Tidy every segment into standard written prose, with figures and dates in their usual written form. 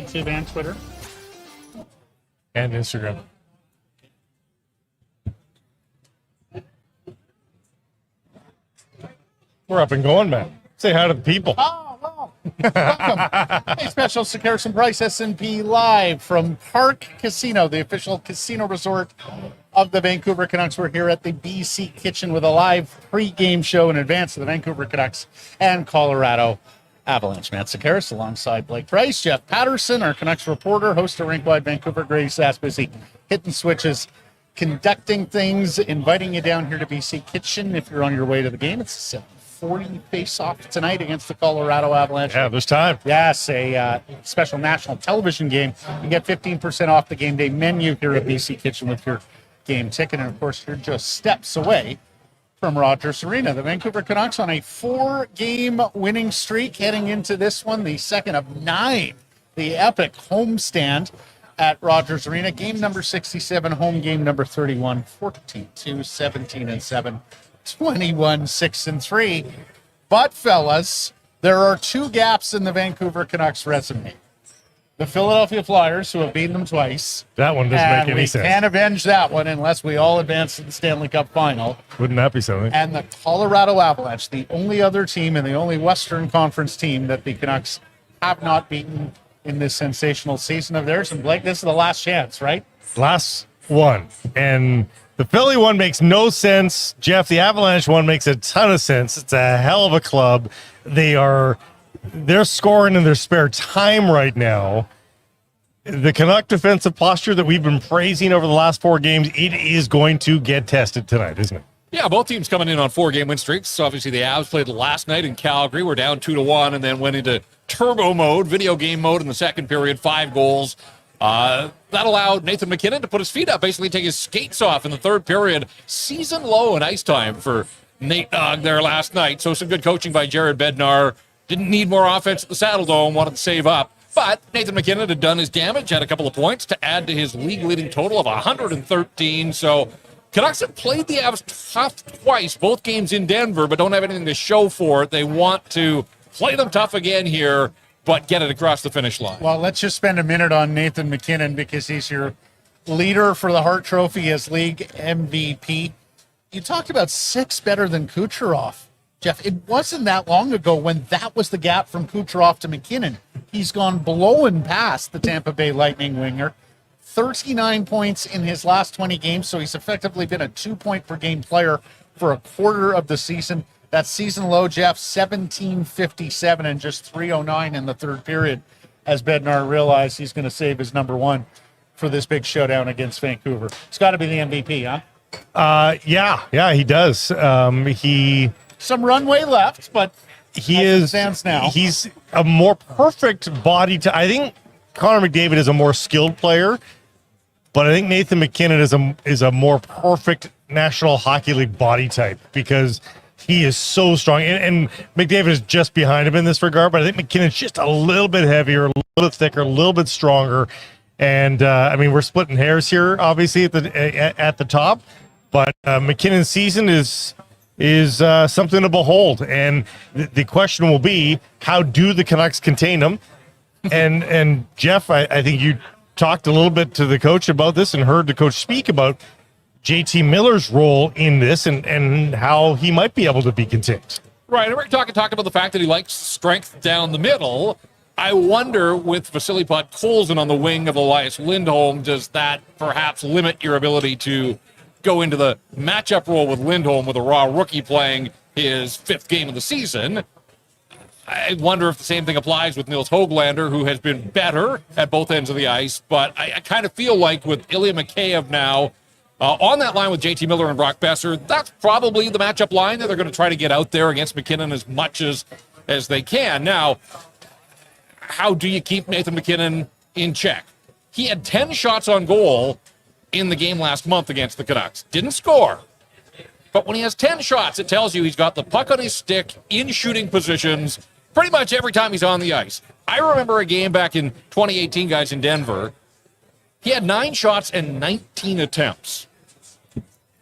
YouTube and Twitter. And Instagram. We're up and going, man. Say hi to the people. Oh, well, welcome. Hey, special Sekeres Price S&P live from Parq Casino, the official casino resort of the Vancouver Canucks. We're here at the BC Kitchen with a live pre-game show in advance of the Vancouver Canucks and Colorado Avalanche. Matt Sekeres alongside Blake Price, Jeff Paterson, our Canucks reporter, host of Rink-Wide Vancouver, Grace Busy, hitting switches, conducting things, inviting you down here to BC Kitchen if you're on your way to the game. It's a 7:40 face-off tonight against the Colorado Avalanche. Yeah, there's time. Yes, a special national television game. You get 15% off the game day menu here at BC Kitchen with your game ticket. And, of course, you're just steps away from Rogers Arena. The Vancouver Canucks on a 4-game winning streak heading into this one, the second of 9, the epic homestand at Rogers Arena. Game number 67, home game number 31, 14-2, 17-7. 21-6-3. But, fellas, there are 2 gaps in the Vancouver Canucks resume. The Philadelphia Flyers, who have beaten them twice. That one doesn't make any sense. We can't avenge that one unless we all advance to the Stanley Cup final. Wouldn't that be something? And the Colorado Avalanche, the only other team and the only Western Conference team that the Canucks have not beaten in this sensational season of theirs. And, Blake, this is the last chance, right? Last one. And the Philly one makes no sense. Jeff, the Avalanche one makes a ton of sense. It's a hell of a club. They're scoring in their spare time right now. The Canuck defensive posture that we've been praising over the last 4 games, it is going to get tested tonight, isn't it? Yeah, both teams coming in on 4-game win streaks. So obviously, the Avs played last night in Calgary. We're down 2-1 and then went into turbo mode, video game mode in the second period, 5 goals. That allowed Nathan McKinnon to put his feet up, basically take his skates off in the third period. Season low in ice time for Nate Dogg there last night. So some good coaching by Jared Bednar. Didn't need more offense at the Saddle Dome, wanted to save up. But Nathan McKinnon had done his damage, had a couple of points to add to his league-leading total of 113. So Canucks have played the Avs tough twice, both games in Denver, but don't have anything to show for it. They want to play them tough again here, but get it across the finish line. Well, let's just spend a minute on Nathan McKinnon because he's your leader for the Hart Trophy as league MVP. You talked about 6 better than Kucherov. Jeff, it wasn't that long ago when that was the gap from Kucherov to McKinnon. He's gone blowing past the Tampa Bay Lightning winger. 39 points in his last 20 games, so he's effectively been a 2-point-per-game player for a quarter of the season. That season low, Jeff, 17:57 and just 3:09 in the third period as Bednar realized he's going to save his number 1 for this big showdown against Vancouver. It's got to be the MVP, huh? Yeah, he does. Some runway left, but stands now. He's a more perfect body type. I think Connor McDavid is a more skilled player, but I think Nathan McKinnon is a more perfect National Hockey League body type because he is so strong. And McDavid is just behind him in this regard, but I think McKinnon's just a little bit heavier, a little bit thicker, a little bit stronger. And, we're splitting hairs here, obviously, at the top, but McKinnon's season is something to behold. And the question will be, how do the Canucks contain them? And Jeff, I think you talked a little bit to the coach about this and heard the coach speak about JT Miller's role in this and how he might be able to be contained. Right, and we're talking about the fact that he likes strength down the middle. I wonder, with Vasily Podkolzin on the wing of Elias Lindholm, does that perhaps limit your ability to go into the matchup role with Lindholm with a raw rookie playing his 5th game of the season? I wonder if the same thing applies with Nils Höglander, who has been better at both ends of the ice. But I kind of feel like with Ilya Mikheyev now on that line with JT Miller and Brock Besser, that's probably the matchup line that they're going to try to get out there against McKinnon as much as they can. Now, how do you keep Nathan McKinnon in check? He had 10 shots on goal in the game last month against the Canucks. Didn't score. But when he has 10 shots, it tells you he's got the puck on his stick in shooting positions pretty much every time he's on the ice. I remember a game back in 2018, guys, in Denver. He had 9 shots and 19 attempts.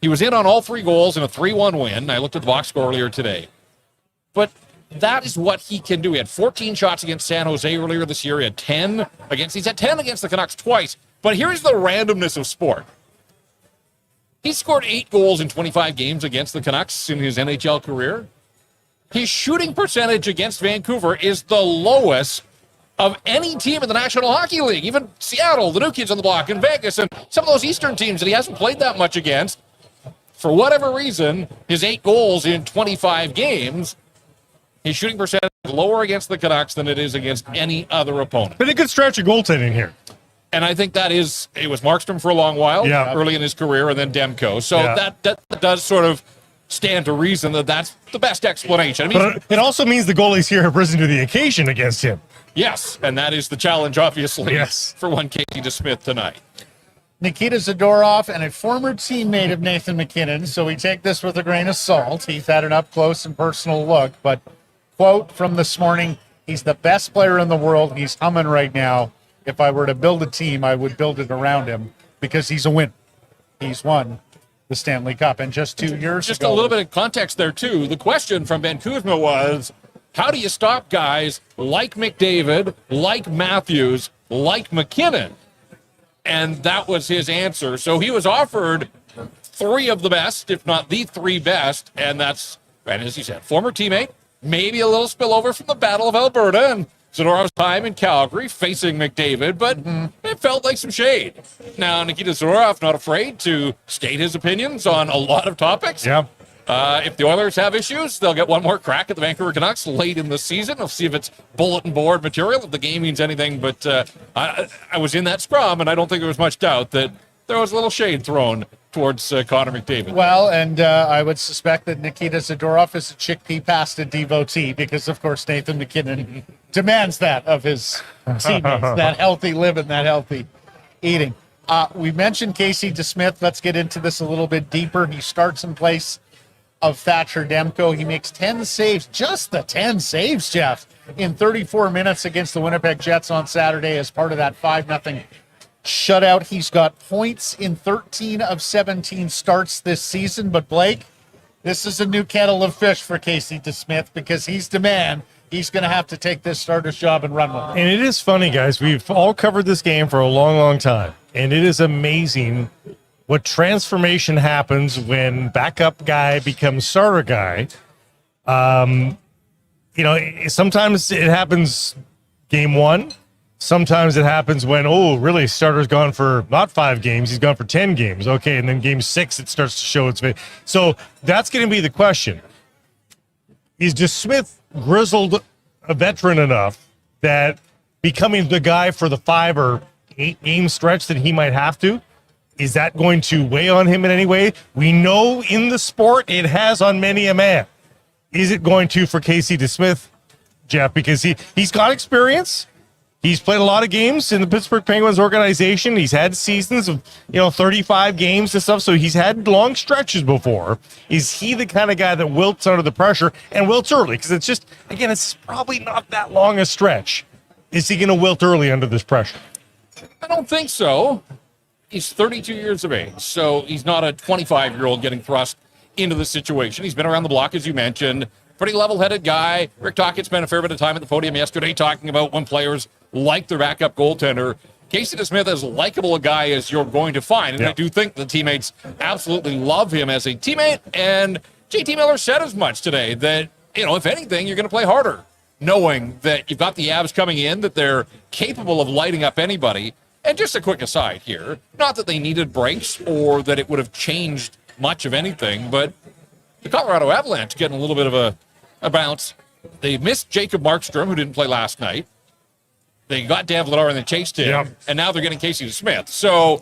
He was in on all 3 goals in a 3-1 win. I looked at the box score earlier today. But that is what he can do. He had 14 shots against San Jose earlier this year. He had 10 he's had 10 against the Canucks twice. But here's the randomness of sport. He scored 8 goals in 25 games against the Canucks in his NHL career. His shooting percentage against Vancouver is the lowest of any team in the National Hockey League. Even Seattle, the new kids on the block, and Vegas, and some of those Eastern teams that he hasn't played that much against. For whatever reason, his 8 goals in 25 games, his shooting percentage is lower against the Canucks than it is against any other opponent. But a good stretch of goaltending here. And I think it was Markstrom for a long while, early in his career, and then Demko. So that does sort of stand to reason that that's the best explanation. I mean, but it also means the goalies here have risen to the occasion against him. Yes, and that is the challenge, obviously, for one Casey DeSmith tonight. Nikita Zadorov and a former teammate of Nathan McKinnon, so we take this with a grain of salt. He's had an up-close and personal look, but quote from this morning, he's the best player in the world. He's humming right now. If I were to build a team, I would build it around him because he's a winner. He's won the Stanley Cup, and just 2 years just ago. A little bit of context there, too. The question from Vancouver was, how do you stop guys like McDavid, like Matthews, like McKinnon? And that was his answer. So he was offered 3 of the best, if not the 3 best, and as he said, former teammate, maybe a little spillover from the Battle of Alberta and Zadorov's time in Calgary facing McDavid, but it felt like some shade. Now, Nikita Zadorov not afraid to state his opinions on a lot of topics. Yeah. If the Oilers have issues, they'll get one more crack at the Vancouver Canucks late in the season. We'll see if it's bulletin board material, if the game means anything. But I was in that scrum, and I don't think there was much doubt that there was a little shade thrown towards Connor McDavid. Well, and I would suspect that Nikita Zadorov is a chickpea pasta devotee because, of course, Nathan McKinnon demands that of his teammates, that healthy living, that healthy eating. We mentioned Casey DeSmith. Let's get into this a little bit deeper. He starts in place of Thatcher Demko. He makes 10 saves, just the 10 saves, Jeff, in 34 minutes against the Winnipeg Jets on Saturday as part of that 5-0 shutout. He's got points in 13 of 17 starts this season. But Blake, this is a new kettle of fish for Casey DeSmith because he's the man. He's going to have to take this starter's job and run with it. And it is funny, guys. We've all covered this game for a long, long time. And it is amazing what transformation happens when backup guy becomes starter guy. Sometimes it happens game 1. Sometimes it happens when, really, starter's gone for not 5 games, he's gone for 10 games. Okay, and then game 6, it starts to show its face. So that's going to be the question. Is DeSmith grizzled a veteran enough that becoming the guy for the 5 or 8 game stretch that he might have to, is that going to weigh on him in any way? We know in the sport it has on many a man. Is it going to for Casey DeSmith, Jeff? Because he's got experience. He's played a lot of games in the Pittsburgh Penguins organization. He's had seasons of 35 games and stuff, so he's had long stretches before. Is he the kind of guy that wilts under the pressure and wilts early? Because it's just, again, it's probably not that long a stretch. Is he going to wilt early under this pressure? I don't think so. He's 32 years of age, so he's not a 25-year-old getting thrust into the situation. He's been around the block, as you mentioned. Pretty level-headed guy. Rick Tocchet spent a fair bit of time at the podium yesterday talking about when players like their backup goaltender. Casey DeSmith is as likable a guy as you're going to find, and I do think the teammates absolutely love him as a teammate, and JT Miller said as much today that, if anything, you're going to play harder, knowing that you've got the Avs coming in, that they're capable of lighting up anybody. And just a quick aside here, not that they needed breaks or that it would have changed much of anything, but the Colorado Avalanche getting a little bit of a bounce. They missed Jacob Markstrom, who didn't play last night. They got Dan Vladar and they chased him, and now they're getting Casey DeSmith. So,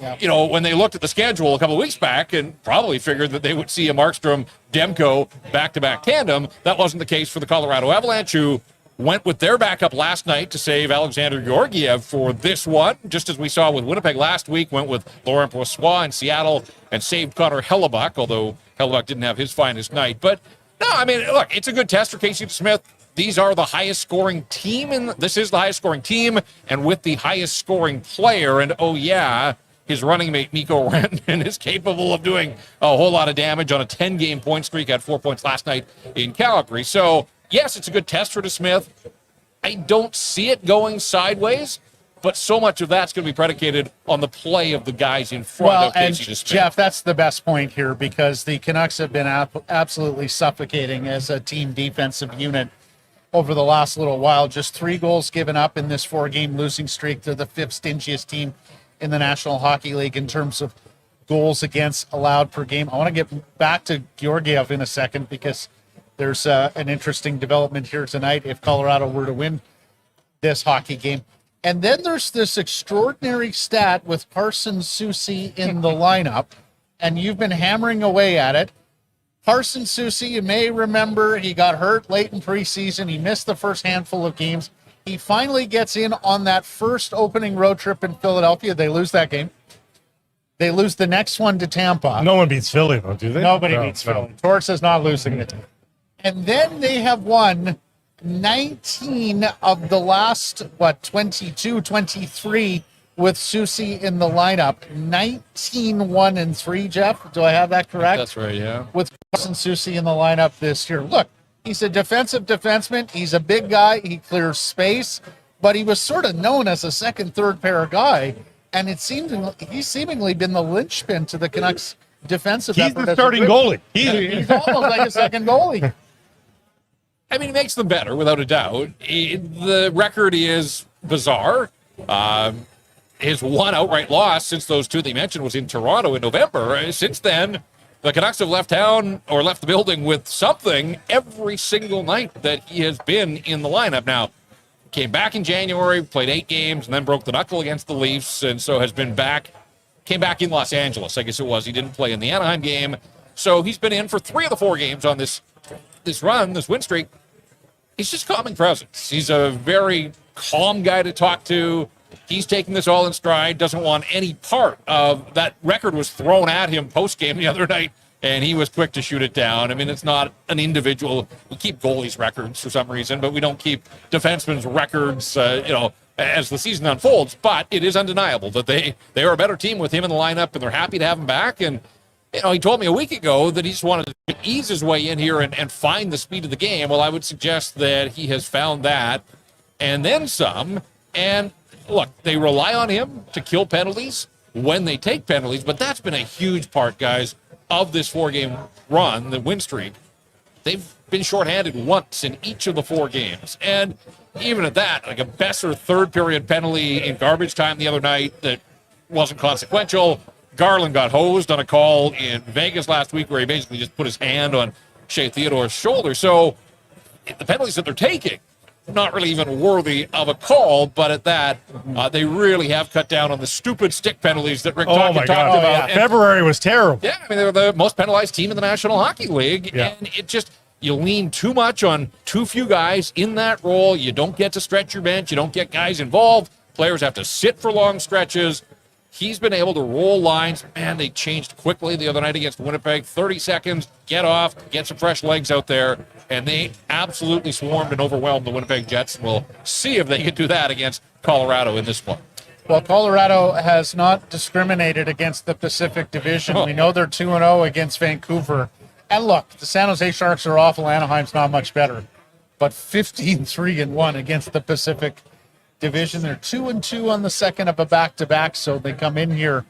when they looked at the schedule a couple of weeks back and probably figured that they would see a Markstrom-Demko back-to-back tandem, that wasn't the case for the Colorado Avalanche, who went with their backup last night to save Alexander Georgiev for this one, just as we saw with Winnipeg last week, went with Laurent Brossoit in Seattle and saved Connor Hellebuck, although Hellebuck didn't have his finest night. But, no, look, it's a good test for Casey DeSmith. These are the highest scoring team, this is the highest scoring team, and with the highest scoring player, and his running mate, Mikko Rantanen, is capable of doing a whole lot of damage on a 10-game point streak, had 4 points last night in Calgary. So, yes, it's a good test for DeSmith. I don't see it going sideways, but so much of that's going to be predicated on the play of the guys in front of and Casey DeSmith. Jeff, that's the best point here because the Canucks have been absolutely suffocating as a team defensive unit over the last little while. Just 3 goals given up in this 4-game losing streak. They're the 5th stingiest team in the National Hockey League in terms of goals against allowed per game. I want to get back to Georgiev in a second because there's an interesting development here tonight if Colorado were to win this hockey game. And then there's this extraordinary stat with Carson Soucy in the lineup, and you've been hammering away at it. Carson Soucy, you may remember, he got hurt late in preseason. He missed the first handful of games. He finally gets in on that first opening road trip in Philadelphia. They lose that game. They lose the next one to Tampa. No one beats Philly, though, do they? Nobody beats Philly. Torres is not losing it. And then they have won 19 of the last, 22, 23 with Soucy in the lineup. 19-1-3, Jeff. Do I have that correct? That's right, yeah. With Carson Soucy in the lineup this year. Look, he's a defensive defenseman. He's a big guy. He clears space. But he was sort of known as a second, third pair guy. And it seems he's seemingly been the linchpin to the Canucks defensive He's effort. the starting goalie. He's almost like a second goalie. I mean, it makes them better, without a doubt. The record is bizarre. His one outright loss since those 2 that you mentioned was in Toronto in November. Since then, the Canucks have left town or left the building with something every single night that he has been in the lineup. Now, came back in January, played 8 games, and then broke the knuckle against the Leafs, and so has been back. Came back in Los Angeles, I guess it was. He didn't play in the Anaheim game. So he's been in for 3 of the 4 games on this run, this win streak. He's just calming presence. He's a very calm guy to talk to. He's taking this all in stride, doesn't want any part of that. Record was thrown at him post-game the other night, and he was quick to shoot it down. I mean, it's not an individual. We keep goalies' records for some reason, but we don't keep defensemen's records, as the season unfolds. But it is undeniable that they are a better team with him in the lineup, and they're happy to have him back. And he told me a week ago that he just wanted to ease his way in here and find the speed of the game. Well, I would suggest that he has found that and then some. And look, they rely on him to kill penalties when they take penalties, but that's been a huge part, guys, of this 4-game run, the win streak. They've been shorthanded once in each of the 4 games. And even at that, like a Besser third-period penalty in garbage time the other night that wasn't consequential. Garland got hosed on a call in Vegas last week where he basically just put his hand on Shea Theodore's shoulder. So the penalties that they're taking, not really even worthy of a call, but at that, they really have cut down on the stupid stick penalties that Rick talked about. Yeah. February was terrible. Yeah, I mean, they're the most penalized team in the National Hockey League, Yeah. and it just, you lean too much on too few guys in that role. You don't get to stretch your bench. You don't get guys involved. Players have to sit for long stretches. He's been able to roll lines. Man, they changed quickly the other night against Winnipeg. 30 seconds, get off, get some fresh legs out there, and they absolutely swarmed and overwhelmed the Winnipeg Jets. And we'll see if they can do that against Colorado in this one. Well, Colorado has not discriminated against the Pacific Division. We know they're 2-0 against Vancouver. And look, the San Jose Sharks are awful. Anaheim's not much better. But 15-3-1 against the Pacific Division. They're 2-2 on the second of a back-to-back, so they come in here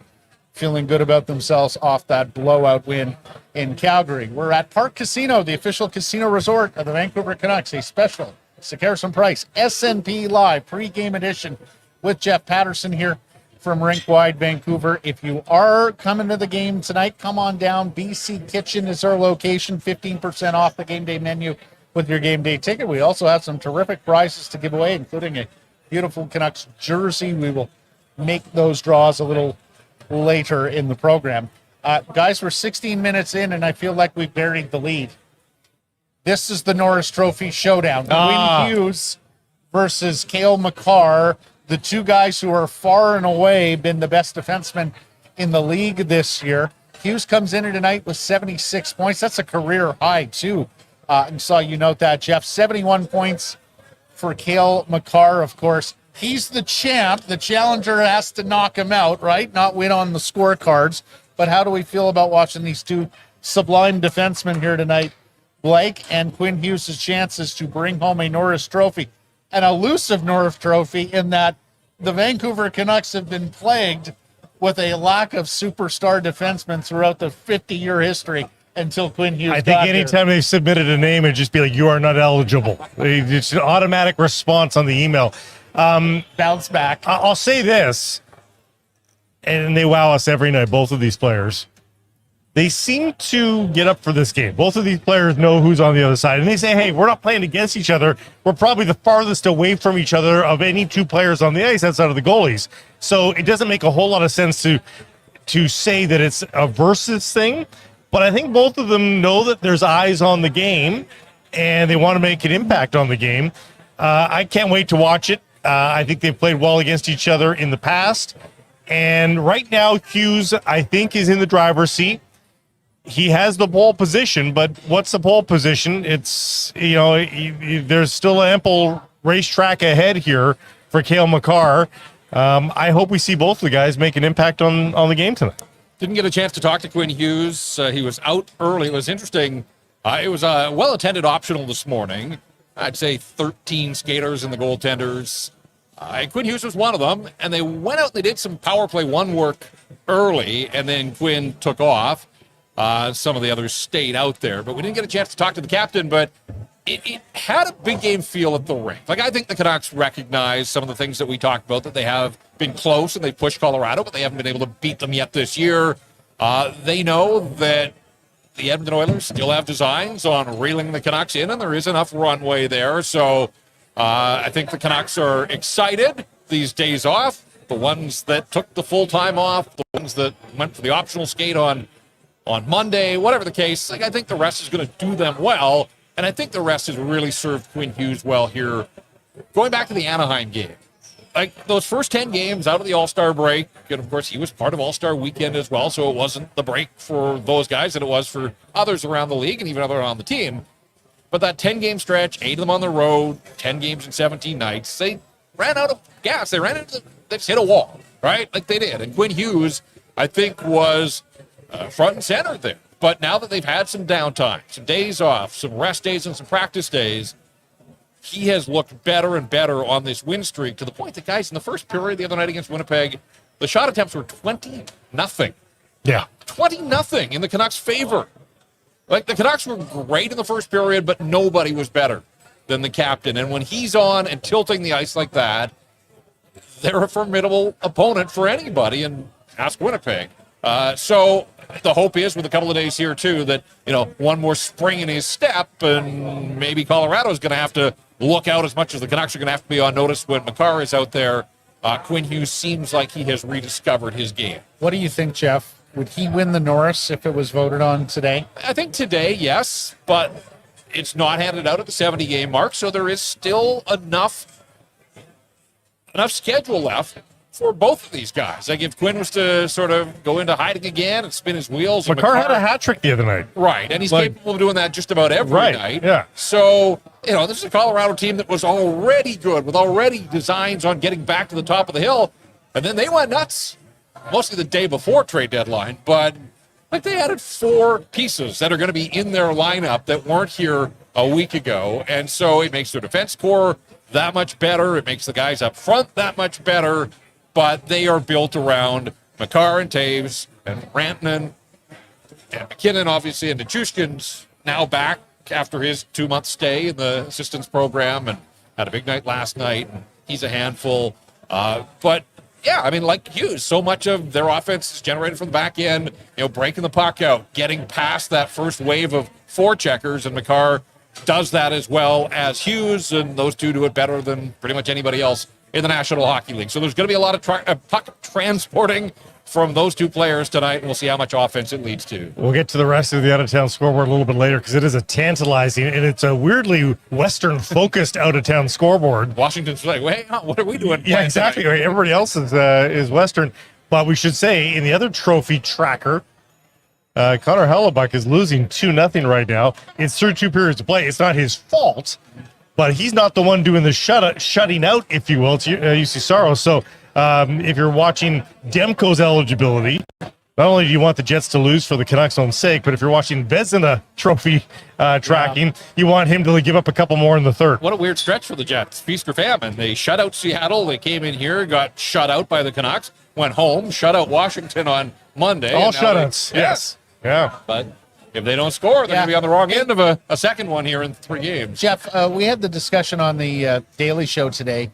feeling good about themselves off that blowout win in Calgary. We're at Parq Casino, the official casino resort of the Vancouver Canucks, a special Sekeres Price SNP Live pregame edition with Jeff Paterson here from Rink Wide Vancouver. If you are coming to the game tonight, come on down. BC Kitchen is our location, 15% off the game day menu with your game day ticket. We also have some terrific prizes to give away, including a beautiful Canucks jersey. We will make those draws a little later in the program. Guys, we're 16 minutes in, and I feel like we've buried the lead. This is the Norris Trophy showdown. Quinn Hughes versus Cale Makar, the 2 guys who are far and away been the best defensemen in the league this year. Hughes comes in tonight with 76 points. That's a career high, too. And saw you note that, Jeff. 71 points for Cale Makar, of course. He's the champ. The challenger has to knock him out, right? Not win on the scorecards. But how do we feel about watching these 2 sublime defensemen here tonight Blake and Quinn Hughes' chances to bring home a Norris trophy. An elusive Norris trophy in that the Vancouver Canucks have been plagued with a lack of superstar defensemen throughout the 50-year history until Quinn Hughes I think anytime they submitted a name, it'd just be like, you are not eligible. It's an automatic response on the email. Bounce back. I'll say this, and they wow us every night, both of these players. They seem to get up for this game. Both of these players know who's on the other side, and they say, hey, we're not playing against each other. We're probably the farthest away from each other of any two players on the ice outside of the goalies. So it doesn't make a whole lot of sense to say that it's a versus thing, but I think both of them know that there's eyes on the game, and they want to make an impact on the game. I can't wait to watch it. I think they've played well against each other in the past, and right now Hughes, I think, is in the driver's seat. He has the pole position, but what's the pole position? It's, there's still ample racetrack ahead here for Cale Makar. I hope we see both the guys make an impact on the game tonight. Didn't get a chance to talk to Quinn Hughes. He was out early. It was interesting. It was a well-attended optional this morning. I'd say 13 skaters in the goaltenders. Quinn Hughes was one of them, and they went out and they did some power play one work early, and then Quinn took off. Some of the others stayed out there, but we didn't get a chance to talk to the captain, but it had a big game feel at the rink. Like, I think the Canucks recognize some of the things that we talked about, that they have been close and they pushed Colorado, but they haven't been able to beat them yet this year. They know that the Edmonton Oilers still have designs on reeling the Canucks in, and there is enough runway there. So I think the Canucks are excited these days off. The ones that took the full time off, the ones that went for the optional skate on Monday, whatever the case, I think the rest is going to do them well, and I think the rest has really served Quinn Hughes well here. Going back to the Anaheim game, like those first 10 games out of the All-Star break, and of course he was part of All-Star weekend as well, so it wasn't the break for those guys that it was for others around the league and even others on the team. But that 10-game stretch, 8 of them on the road, 10 games in 17 nights, they ran out of gas. They just hit a wall, right? Like they did. And Quinn Hughes, I think, was front and center there. But now that they've had some downtime, some days off, some rest days and some practice days, he has looked better and better on this win streak, to the point that, guys, in the first period the other night against Winnipeg, the shot attempts were 20-0. Yeah. 20-0 in the Canucks' favor. Like, the Canucks were great in the first period, but nobody was better than the captain. And when he's on and tilting the ice like that, they're a formidable opponent for anybody, and ask Winnipeg. So the hope is, with a couple of days here too, that one more spring in his step, and maybe Colorado's going to have to look out as much as the Canucks are going to have to be on notice when Makar is out there. Quinn Hughes seems like he has rediscovered his game. What do you think, Jeff? Would he win the Norris if it was voted on today? I think today, yes, but it's not handed out at the 70-game mark, so there is still enough schedule left for both of these guys. Like, if Quinn was to sort of go into hiding again and spin his wheels. Makar had a hat trick the other night. Right, and he's capable of doing that just about every night. Yeah. So, this is a Colorado team that was already good, with already designs on getting back to the top of the hill, and then they went nuts, mostly the day before trade deadline, but they added 4 pieces that are going to be in their lineup that weren't here a week ago, and so it makes their defense core that much better. It makes the guys up front that much better. But they are built around Makar and Taves and Rantanen and McKinnon, obviously, and Nichushkin's now back after his 2-month stay in the assistance program and had a big night last night. And he's a handful. But, yeah, like Hughes, so much of their offense is generated from the back end, breaking the puck out, getting past that first wave of forecheckers, and Makar does that as well as Hughes, and those two do it better than pretty much anybody else in the National Hockey League. So there's going to be a lot of puck transporting from those two players tonight, and we'll see how much offense it leads to. We'll get to the rest of the out-of-town scoreboard a little bit later, because it is a tantalizing, and it's a weirdly Western-focused out-of-town scoreboard. Washington's like, wait, what are we doing? Yeah, exactly. Right. Everybody else is Western. But we should say, in the other trophy tracker, Connor Hellebuck is losing 2-0 right now. It's through 2 periods of play. It's not his fault, but he's not the one doing the shutting out, if you will. It's UC Saros. So if you're watching Demko's eligibility, not only do you want the Jets to lose for the Canucks' own sake, but if you're watching Vezina trophy tracking, you want him to give up a couple more in the third. What a weird stretch for the Jets. Feast or famine. They shut out Seattle. They came in here, got shut out by the Canucks, went home, shut out Washington on Monday. All shutouts. Yes. Yeah. But if they don't score, they're going to be on the wrong end of a second one here in 3 games. Jeff, we had the discussion on the Daily Show today.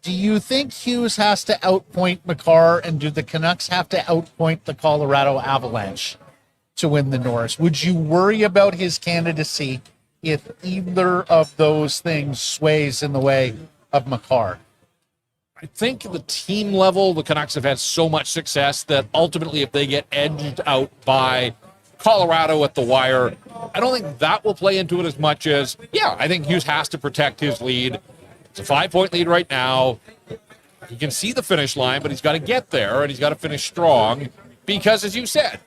Do you think Hughes has to outpoint Makar, and do the Canucks have to outpoint the Colorado Avalanche to win the Norris? Would you worry about his candidacy if either of those things sways in the way of Makar? I think at the team level, the Canucks have had so much success that ultimately if they get edged out by Colorado at the wire, I don't think that will play into it as much as, I think Hughes has to protect his lead. It's a 5-point lead right now. He can see the finish line, but he's got to get there, and he's got to finish strong because, as you said,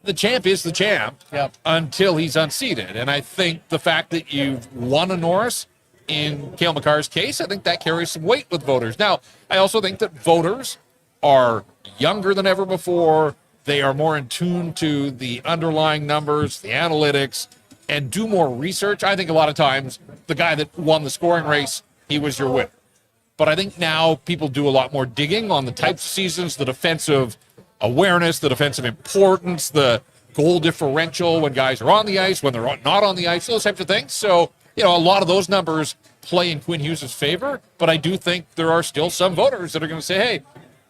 the champ is the champ until he's unseated. And I think the fact that you've won a Norris, in Cale Makar's case, I think that carries some weight with voters. Now, I also think that voters are younger than ever before. They are more in tune to the underlying numbers, the analytics, and do more research. I think a lot of times the guy that won the scoring race, he was your winner. But I think now people do a lot more digging on the types of seasons, the defensive awareness, the defensive importance, the goal differential when guys are on the ice, when they're not on the ice, those types of things. So, a lot of those numbers play in Quinn Hughes' favor, but I do think there are still some voters that are going to say, hey,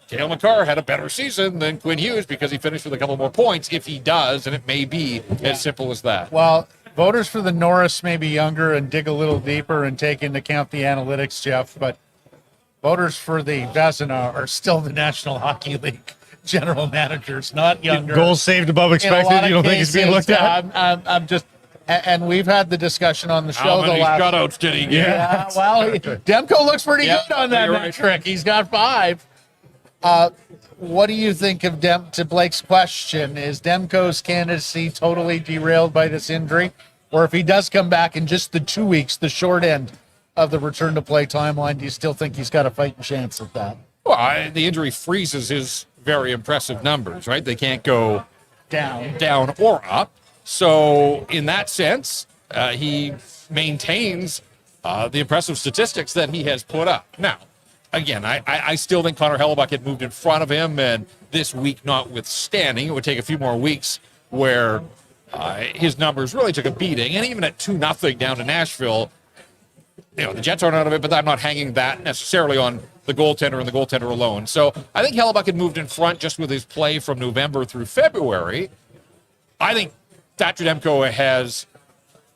Cale Makar had a better season than Quinn Hughes because he finished with a couple more points. If he does, and it may be as simple as that. Well, voters for the Norris may be younger and dig a little deeper and take into account the analytics, Jeff, but voters for the Vezina are still the National Hockey League general managers, not younger. Goals saved above expected. You don't think he's being looked at? I'm just, and we've had the discussion on the show. How many shutouts did he get? Yeah, well, Demko looks pretty good on that metric. He's got 5. What do you think of to Blake's question? Is Demko's candidacy totally derailed by this injury? Or if he does come back in just the 2 weeks, the short end of the return to play timeline, do you still think he's got a fighting chance at that? Well, the injury freezes his very impressive numbers, right? They can't go down or up. So in that sense, he maintains the impressive statistics that he has put up. Now, again, I still think Connor Hellebuyck had moved in front of him, and this week notwithstanding, it would take a few more weeks where his numbers really took a beating. And even at 2-0 down to Nashville, the Jets aren't out of it, but I'm not hanging that necessarily on the goaltender and the goaltender alone. So I think Hellebuyck had moved in front just with his play from November through February. I think Thatcher Demko has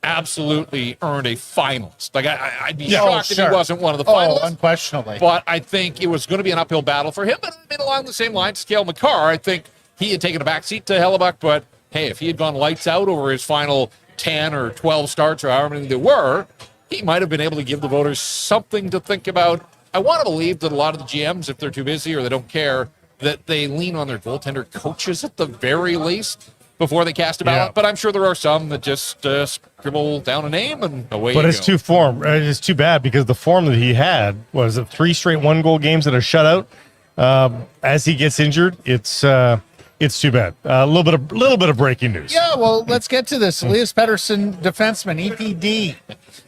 absolutely earned a finalist. Like, I'd be shocked if he wasn't one of the finalists. Unquestionably. But I think it was going to be an uphill battle for him. But I mean, along the same lines as Cale Makar, I think he had taken a backseat to Hellebuyck. But, hey, if he had gone lights out over his final 10 or 12 starts or however many there were, he might have been able to give the voters something to think about. I want to believe that a lot of the GMs, if they're too busy or they don't care, that they lean on their goaltender coaches at the very least before they cast a ballot. But I'm sure there are some that just scribble down a name and away you go. But it's too bad because the form that he had was 3 straight 1-goal games that are shutout. As he gets injured, it's too bad. A little bit of breaking news. Yeah, well, let's get to this. Leas Pedersen, defenseman, EPD,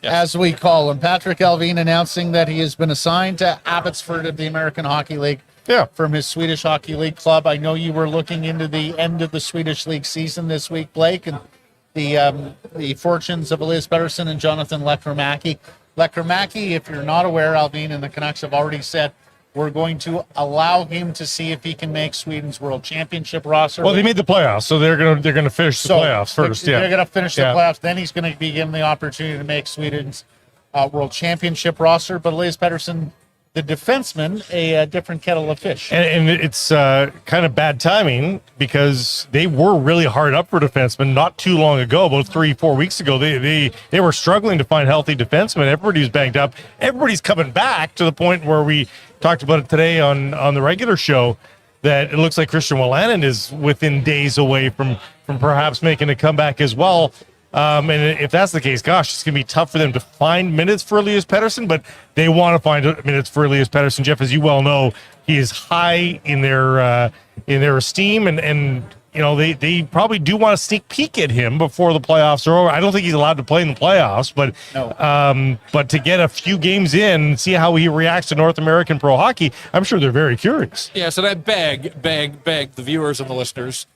as we call him. Patrick Alvin announcing that he has been assigned to Abbotsford of the American Hockey League from his Swedish Hockey League club. I know you were looking into the end of the Swedish League season this week, Blake, and the fortunes of Leas Pedersen and Jonathan Lekkerimäki. Lekkerimäki, if you're not aware, Alvin and the Canucks have already said, we're going to allow him to see if he can make Sweden's World Championship roster. Well, they made the playoffs, so they're gonna finish the playoffs first. They're gonna finish the playoffs. Then he's going to be given the opportunity to make Sweden's World Championship roster. But Leas Pedersen, the defenseman, a different kettle of fish. And it's kind of bad timing because they were really hard up for defensemen not too long ago, about 3-4 weeks ago. They were struggling to find healthy defensemen. Everybody was banged up. Everybody's coming back to the point where we talked about it today on the regular show that it looks like Christian Wolanin is within days away from perhaps making a comeback as well. And if that's the case, gosh, it's going to be tough for them to find minutes for Leas Pedersen, but they want to find minutes for Leas Pedersen. Jeff, as you well know, he is high in their esteem, and you know, they probably do want to sneak peek at him before the playoffs are over. I don't think he's allowed to play in the playoffs, but but to get a few games in, see how he reacts to North American pro hockey, I'm sure they're very curious. Yes, and I beg the viewers and the listeners,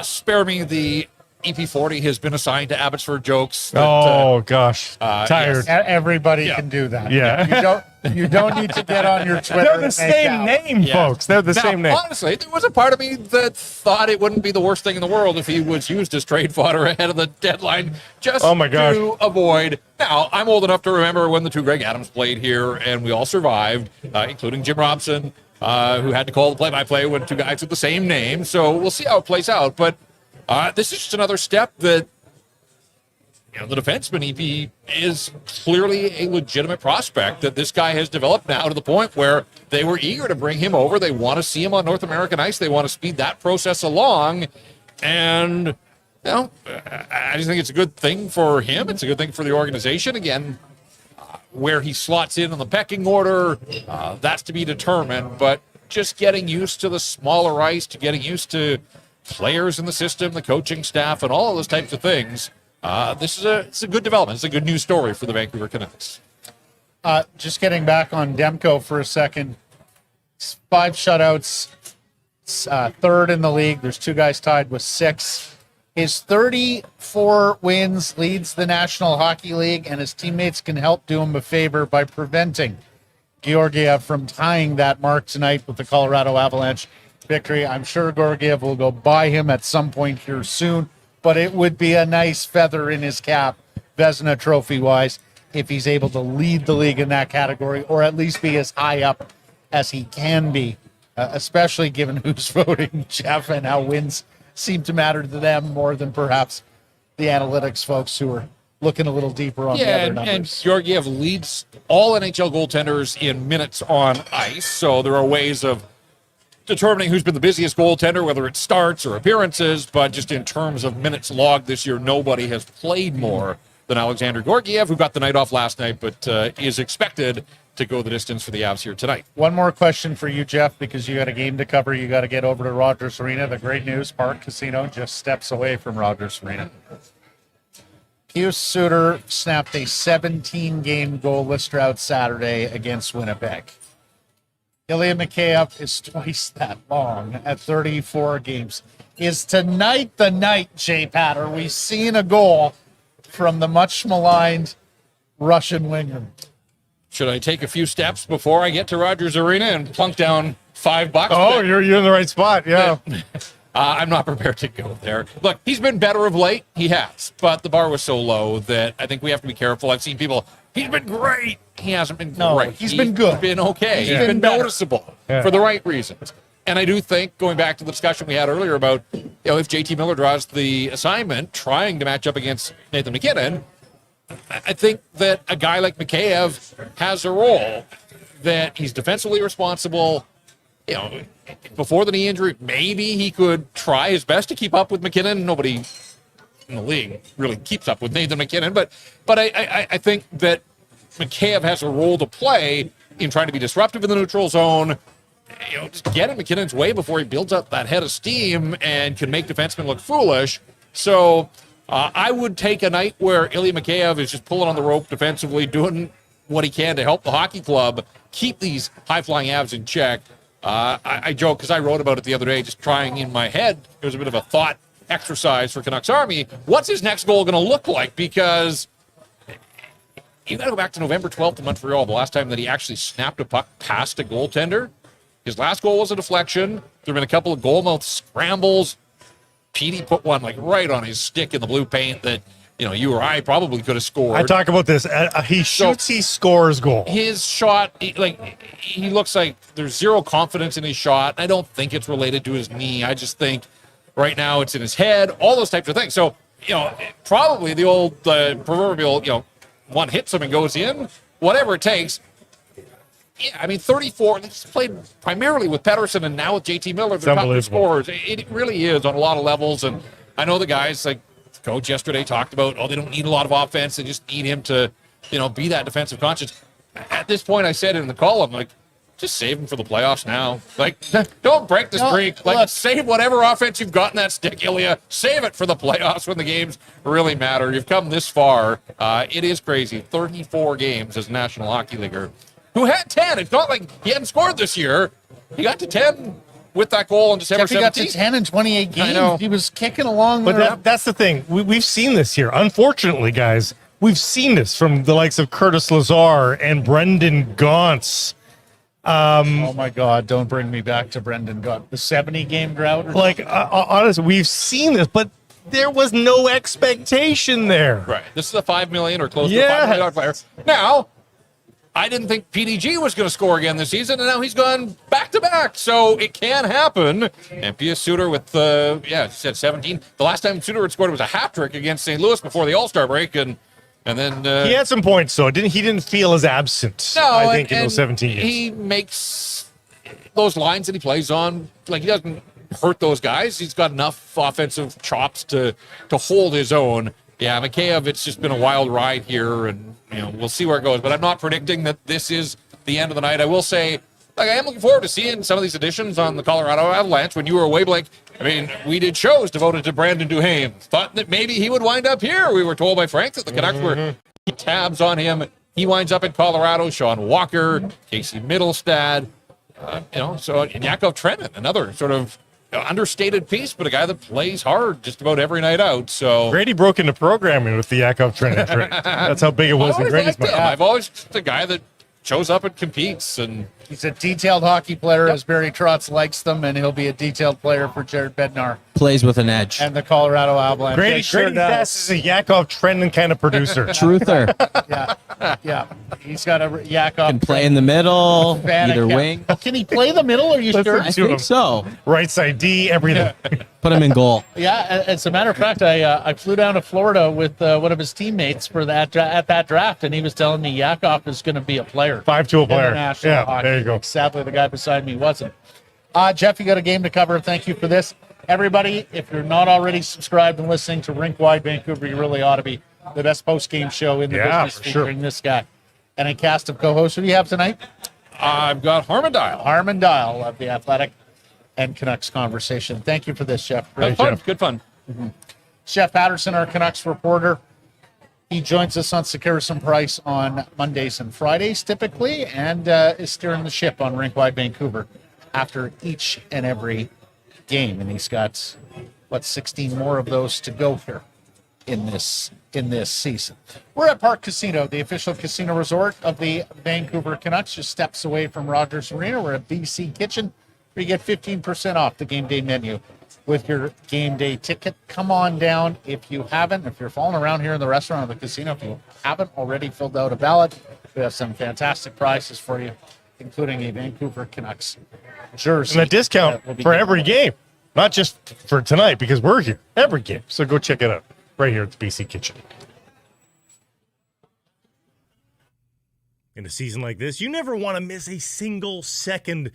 spare me the EP40 has been assigned to Abbotsford jokes. That, gosh, tired. Yes. Everybody can do that. Yeah. You don't need to get on your Twitter. They're the same name, folks. They're the same name. Honestly, there was a part of me that thought it wouldn't be the worst thing in the world if he was used as trade fodder ahead of the deadline, just to avoid. Now, I'm old enough to remember when the two Greg Adams played here, and we all survived, including Jim Robson, who had to call the play-by-play when two guys with the same name. So we'll see how it plays out. But this is just another step that, you know, the defenseman EP is clearly a legitimate prospect that this guy has developed now to the point where they were eager to bring him over. They want to see him on North American ice. They want to speed that process along. And, you know, I just think it's a good thing for him. It's a good thing for the organization. Again, where he slots in on the pecking order, that's to be determined. But just getting used to the smaller ice, to getting used to players in the system, the coaching staff, and all of those types of things, it's a good development. It's a good news story for the Vancouver Canucks. Just getting back on Demko for a second. 5 shutouts, third in the league. There's 2 guys tied with 6. His 34 wins leads the National Hockey League, and his teammates can help do him a favor by preventing Georgiev from tying that mark tonight with the Colorado Avalanche victory. I'm sure Georgiev will go buy him at some point here soon, but it would be a nice feather in his cap, Vezina trophy-wise, if he's able to lead the league in that category, or at least be as high up as he can be, especially given who's voting, Jeff, and how wins seem to matter to them more than perhaps the analytics folks who are looking a little deeper on the other numbers. And Georgiev leads all NHL goaltenders in minutes on ice, so there are ways of determining who's been the busiest goaltender, whether it's starts or appearances, but just in terms of minutes logged this year, nobody has played more than Alexander Georgiev, who got the night off last night, but is expected to go the distance for the Avs here tonight. One more question for you, Jeff, because you got a game to cover. You got to get over to Rogers Arena. The great news, Parq Casino just steps away from Rogers Arena. Hughes Suter snapped a 17-game goalless drought Saturday against Winnipeg. Ilya Mikheyev is twice that long at 34 games. Is tonight the night, Jay Patter? We've seen a goal from the much maligned Russian winger. Should I take a few steps before I get to Rogers Arena and plunk down $5? Oh, you're in the right spot. Yeah. I'm not prepared to go there. Look, he's been better of late. He has. But the bar was so low that I think we have to be careful. I've seen people, he's been great. He hasn't been great. He's been good. He's been okay. He's He's been been noticeable for the right reasons. And I do think, going back to the discussion we had earlier about, you know, if JT Miller draws the assignment trying to match up against Nathan McKinnon, I think that a guy like Mikheyev has a role, that he's defensively responsible. You know, before the knee injury, maybe he could try his best to keep up with McKinnon. Nobody in the league really keeps up with Nathan McKinnon, but I think that Mikheyev has a role to play in trying to be disruptive in the neutral zone. You know, just get in McKinnon's way before he builds up that head of steam and can make defensemen look foolish. So I would take a night where Ilya Mikheyev is just pulling on the rope defensively, doing what he can to help the hockey club keep these high-flying Avs in check. I joke because I wrote about it the other day, just trying in my head. It was a bit of a thought exercise for Canucks Army. What's his next goal going to look like? Because you got to go back to November 12th in Montreal, the last time that he actually snapped a puck past a goaltender. His last goal was a deflection. There have been a couple of goalmouth scrambles. Petey put one like right on his stick in the blue paint that, you know, you or I probably could have scored. I talk about this. He shoots, he scores goal. His shot, he looks like there's zero confidence in his shot. I don't think it's related to his knee. I just think right now it's in his head, all those types of things. So, you know, probably the old proverbial, you know, one hits him and goes in, whatever it takes. Yeah, I mean, 34, he's played primarily with Paterson and now with JT Miller, the top scorers. It really is on a lot of levels. And I know the guys, like, coach yesterday talked about, they don't need a lot of offense. They just need him to, be that defensive conscience. At this point, I said in the column, like, just save him for the playoffs now. Like, don't break the streak. Like, save whatever offense you've got in that stick, Ilya. Save it for the playoffs when the games really matter. You've come this far. It is crazy. 34 games as a National Hockey Leaguer. Who had 10. It's not like he hadn't scored this year. He got to 10 with that goal on December 17th. He got to 10 in 28 games. I know. He was kicking along. But that's the thing. We've seen this here. Unfortunately, guys, we've seen this from the likes of Curtis Lazar and Brendan Gaunce. Oh my God! Don't bring me back to Brendan Gaunce. The 70-game drought. Honestly, we've seen this, but there was no expectation there. Right. This is a $5 million or close to a $5 million player. Now, I didn't think PDG was going to score again this season, and now he's gone back-to-back, so it can happen. And Pius Suter with, he said 17. The last time Suter had scored, it was a hat-trick against St. Louis before the All-Star break, and then... he had some points, though. He didn't feel as absent, I think, in those 17 games. He makes those lines that he plays on, like, he doesn't hurt those guys. He's got enough offensive chops to hold his own. Yeah, Mikheyev, it's just been a wild ride here, and we'll see where it goes. But I'm not predicting that this is the end of the night. I will say, I am looking forward to seeing some of these additions on the Colorado Avalanche. When you were away, Blake, we did shows devoted to Brandon Duhaime. Thought that maybe he would wind up here. We were told by Frank that the Canucks were tabs on him. He winds up in Colorado. Sean Walker, Casey Middlestad, so Yakov Trenin, another sort of understated piece, but a guy that plays hard just about every night out. So Grady broke into programming with the Yakov Trenin trade. That's how big it was in Grady's mind. I've always just a guy that shows up and competes, and he's a detailed hockey player, as Barry Trotz likes them, and he'll be a detailed player for Jared Bednar. Plays with an edge. And the Colorado Avalanche. Grady Sass is a Yakov Trenin kind of producer. Truther. Yeah. He's got a Yakov. Can play in the middle, either wing. Can he play the middle? Are you sure? I think so. Right side D, everything. Put him in goal. Yeah, as a matter of fact, I flew down to Florida with one of his teammates for that at that draft, and he was telling me Yakov is going to be a player. 5-tool player. Yeah, hockey. There you go. Sadly, the guy beside me wasn't. Jeff, you got a game to cover. Thank you for this. Everybody, if you're not already subscribed and listening to Rink Wide Vancouver, you really ought to be. The best post-game show in the business featuring this guy. And a cast of co-hosts. Who do you have tonight? I've got Harman Dial. Harman Dial of the Athletic and Canucks conversation. Thank you for this, Jeff. Good fun. Good fun. Mm-hmm. Jeff Paterson, our Canucks reporter. He joins us on Sekeres Price on Mondays and Fridays, typically, and is steering the ship on Rink Wide Vancouver after each and every game. And he's got, 16 more of those to go here in this season. We're at Parq Casino, the official casino resort of the Vancouver Canucks, just steps away from Rogers Arena. We're at BC Kitchen, where you get 15% off the game day menu with your game day ticket. Come on down if you haven't. If you're following around here in the restaurant or the casino, if you haven't already filled out a ballot, we have some fantastic prizes for you, including a Vancouver Canucks jersey. And a discount for every game, not just for tonight, because we're here every game. So go check it out right here at the BC Kitchen. In a season like this, you never want to miss a single second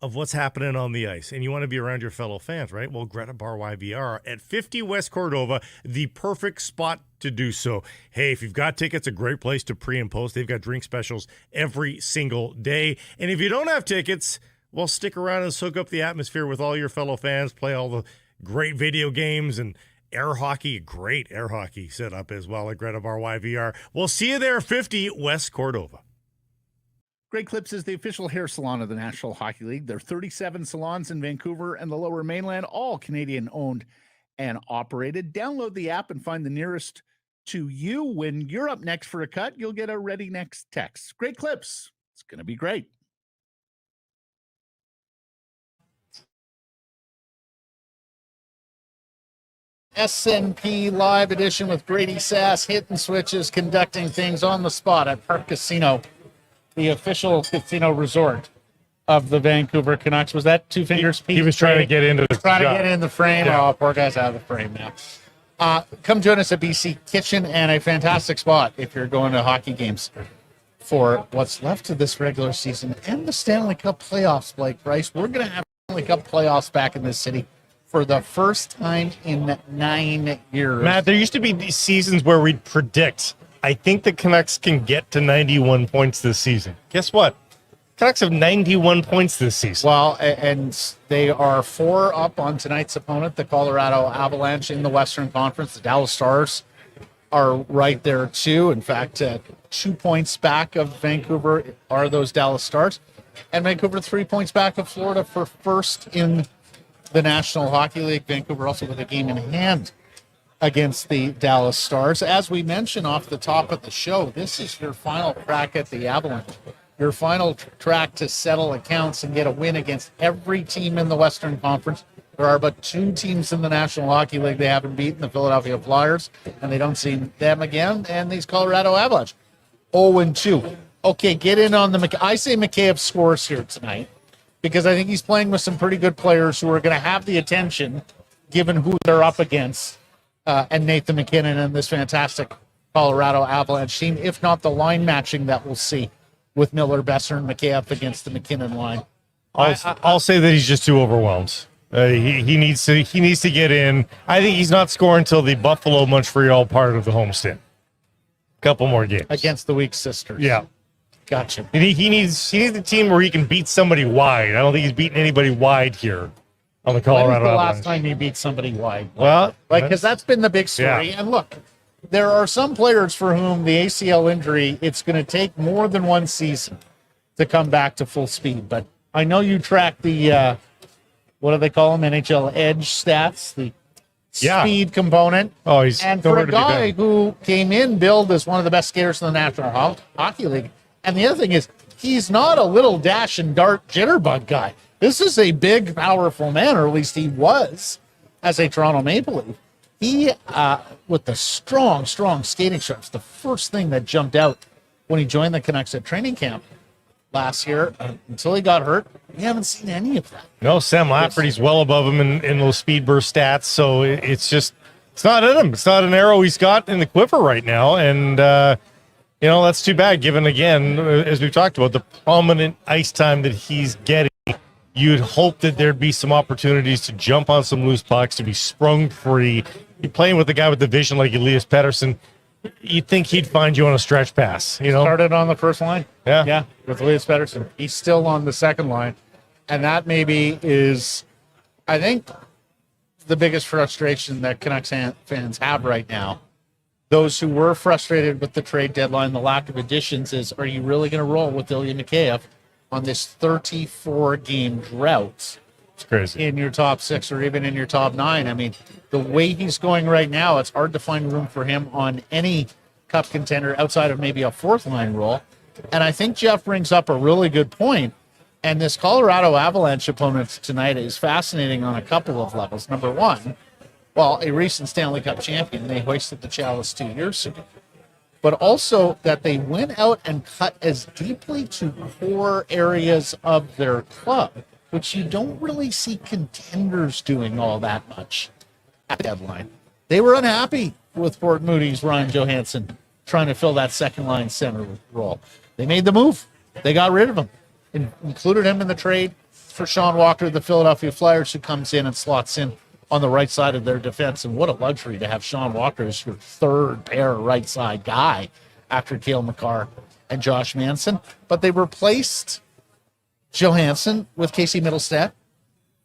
of what's happening on the ice, and you want to be around your fellow fans, right? Well, Greta Bar YVR at 50 West Cordova, the perfect spot to do so. Hey, if you've got tickets, a great place to pre and post. They've got drink specials every single day. And if you don't have tickets, well, stick around and soak up the atmosphere with all your fellow fans, play all the great video games and air hockey, great air hockey set up as well at Greta Bar YVR. We'll see you there, 50 West Cordova. Great Clips is the official hair salon of the National Hockey League. There are 37 salons in Vancouver and the Lower Mainland, all Canadian owned and operated. Download the app and find the nearest to you. When you're up next for a cut, you'll get a ready next text. Great Clips. It's going to be great. SNP Live Edition with Grady Sass, hitting switches, conducting things on the spot at Parq Casino, the official casino resort of the Vancouver Canucks. Was that two fingers, Pete? He was trying to get into the Trying to get in the frame. Yeah. Oh, poor guy's out of the frame now. Come join us at BC Kitchen, and a fantastic spot if you're going to hockey games for what's left of this regular season and the Stanley Cup playoffs, Blake Price. We're going to have Stanley Cup playoffs back in this city for the first time in 9 years. Matt, there used to be these seasons where we'd predict, I think the Canucks can get to 91 points this season. Guess what? Canucks have 91 points this season. Well, and they are 4 up on tonight's opponent, the Colorado Avalanche in the Western Conference. The Dallas Stars are right there too. In fact, 2 points back of Vancouver are those Dallas Stars. And Vancouver 3 points back of Florida for first in the National Hockey League. Vancouver also with a game in hand against the Dallas Stars. As we mentioned off the top of the show, this is your final crack at the Avalanche. Your final track to settle accounts and get a win against every team in the Western Conference. There are but 2 teams in the National Hockey League they haven't beaten, the Philadelphia Flyers, and they don't see them again, and these Colorado Avalanche. 0-2. Okay, get in on the... I say Mikheyev scores here tonight because I think he's playing with some pretty good players who are going to have the attention given who they're up against, and Nathan McKinnon and this fantastic Colorado Avalanche team, if not the line matching that we'll see with Miller, Besser, and Mikheyev against the McKinnon line. I'll say that he's just too overwhelmed. He needs to get in. I think he's not scoring until the Buffalo Montreal part of the homestand. Couple more games Against the weak sisters. Yeah, Gotcha. he needs a team where he can beat somebody wide. I don't think he's beaten anybody wide here on the When Colorado was the last Avalanche. time you beat somebody wide? Well, Because that's been the big story. Yeah. And look, there are some players for whom the ACL injury, it's going to take more than one season to come back to full speed. But I know you track the, what do they call them, NHL Edge stats, the speed component. Oh, he's and for nowhere a to be guy found. who came in billed as one of the best skaters in the National Hockey League. And the other thing is, he's not a little dash and dart jitterbug guy. This is a big, powerful man, or at least he was as a Toronto Maple Leaf. He, with the strong skating stripes, the first thing that jumped out when he joined the Canucks at training camp last year, until he got hurt, we haven't seen any of that. No, Sam Lafferty's well above him in those speed burst stats. So it's not in him. It's not an arrow he's got in the quiver right now. And, that's too bad, given, again, as we've talked about, the prominent ice time that he's getting. You'd hope that there'd be some opportunities to jump on some loose pucks, to be sprung free. You're playing with a guy with the vision like Leas Pon. You'd think he'd find you on a stretch pass, Started on the first line. Yeah. Yeah, with Leas Pon. He's still on the second line. And that maybe is, I think, the biggest frustration that Canucks fans have right now. Those who were frustrated with the trade deadline, the lack of additions, is, are you really going to roll with Ilya Mikheyev on this 34-game drought? It's crazy. In your top 6 or even in your top 9? I mean, the way he's going right now, it's hard to find room for him on any cup contender outside of maybe a fourth-line role. And I think Jeff brings up a really good point. And this Colorado Avalanche opponent tonight is fascinating on a couple of levels. Number one, well, a recent Stanley Cup champion. They hoisted the chalice 2 years ago. But also that they went out and cut as deeply to core areas of their club, which you don't really see contenders doing all that much at the deadline. They were unhappy with Fort Moody's Ryan Johansson trying to fill that second line center role. They made the move. They got rid of him. Included him in the trade for Sean Walker, the Philadelphia Flyers, who comes in and slots in on the right side of their defense. And what a luxury to have Sean Walker as your third pair right side guy after Cale Makar and Josh Manson. But they replaced Johansson with Casey Middlestat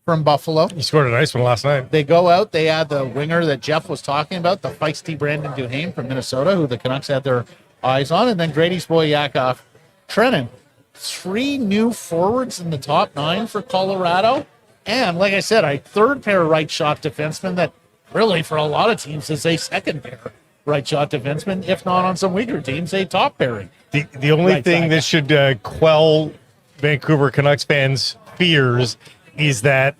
from Buffalo. He scored a nice one last night. They go out, they add the winger that Jeff was talking about, the feisty Brandon Duhaime from Minnesota, who the Canucks had their eyes on, and then Grady's boy Yakov Trenin. 3 new forwards in the top 9 for Colorado. And like I said, a third pair right shot defenseman that really for a lot of teams is a second pair right shot defenseman, if not on some weaker teams, a top pairing. The only Right thing side that should quell Vancouver Canucks fans' fears is that,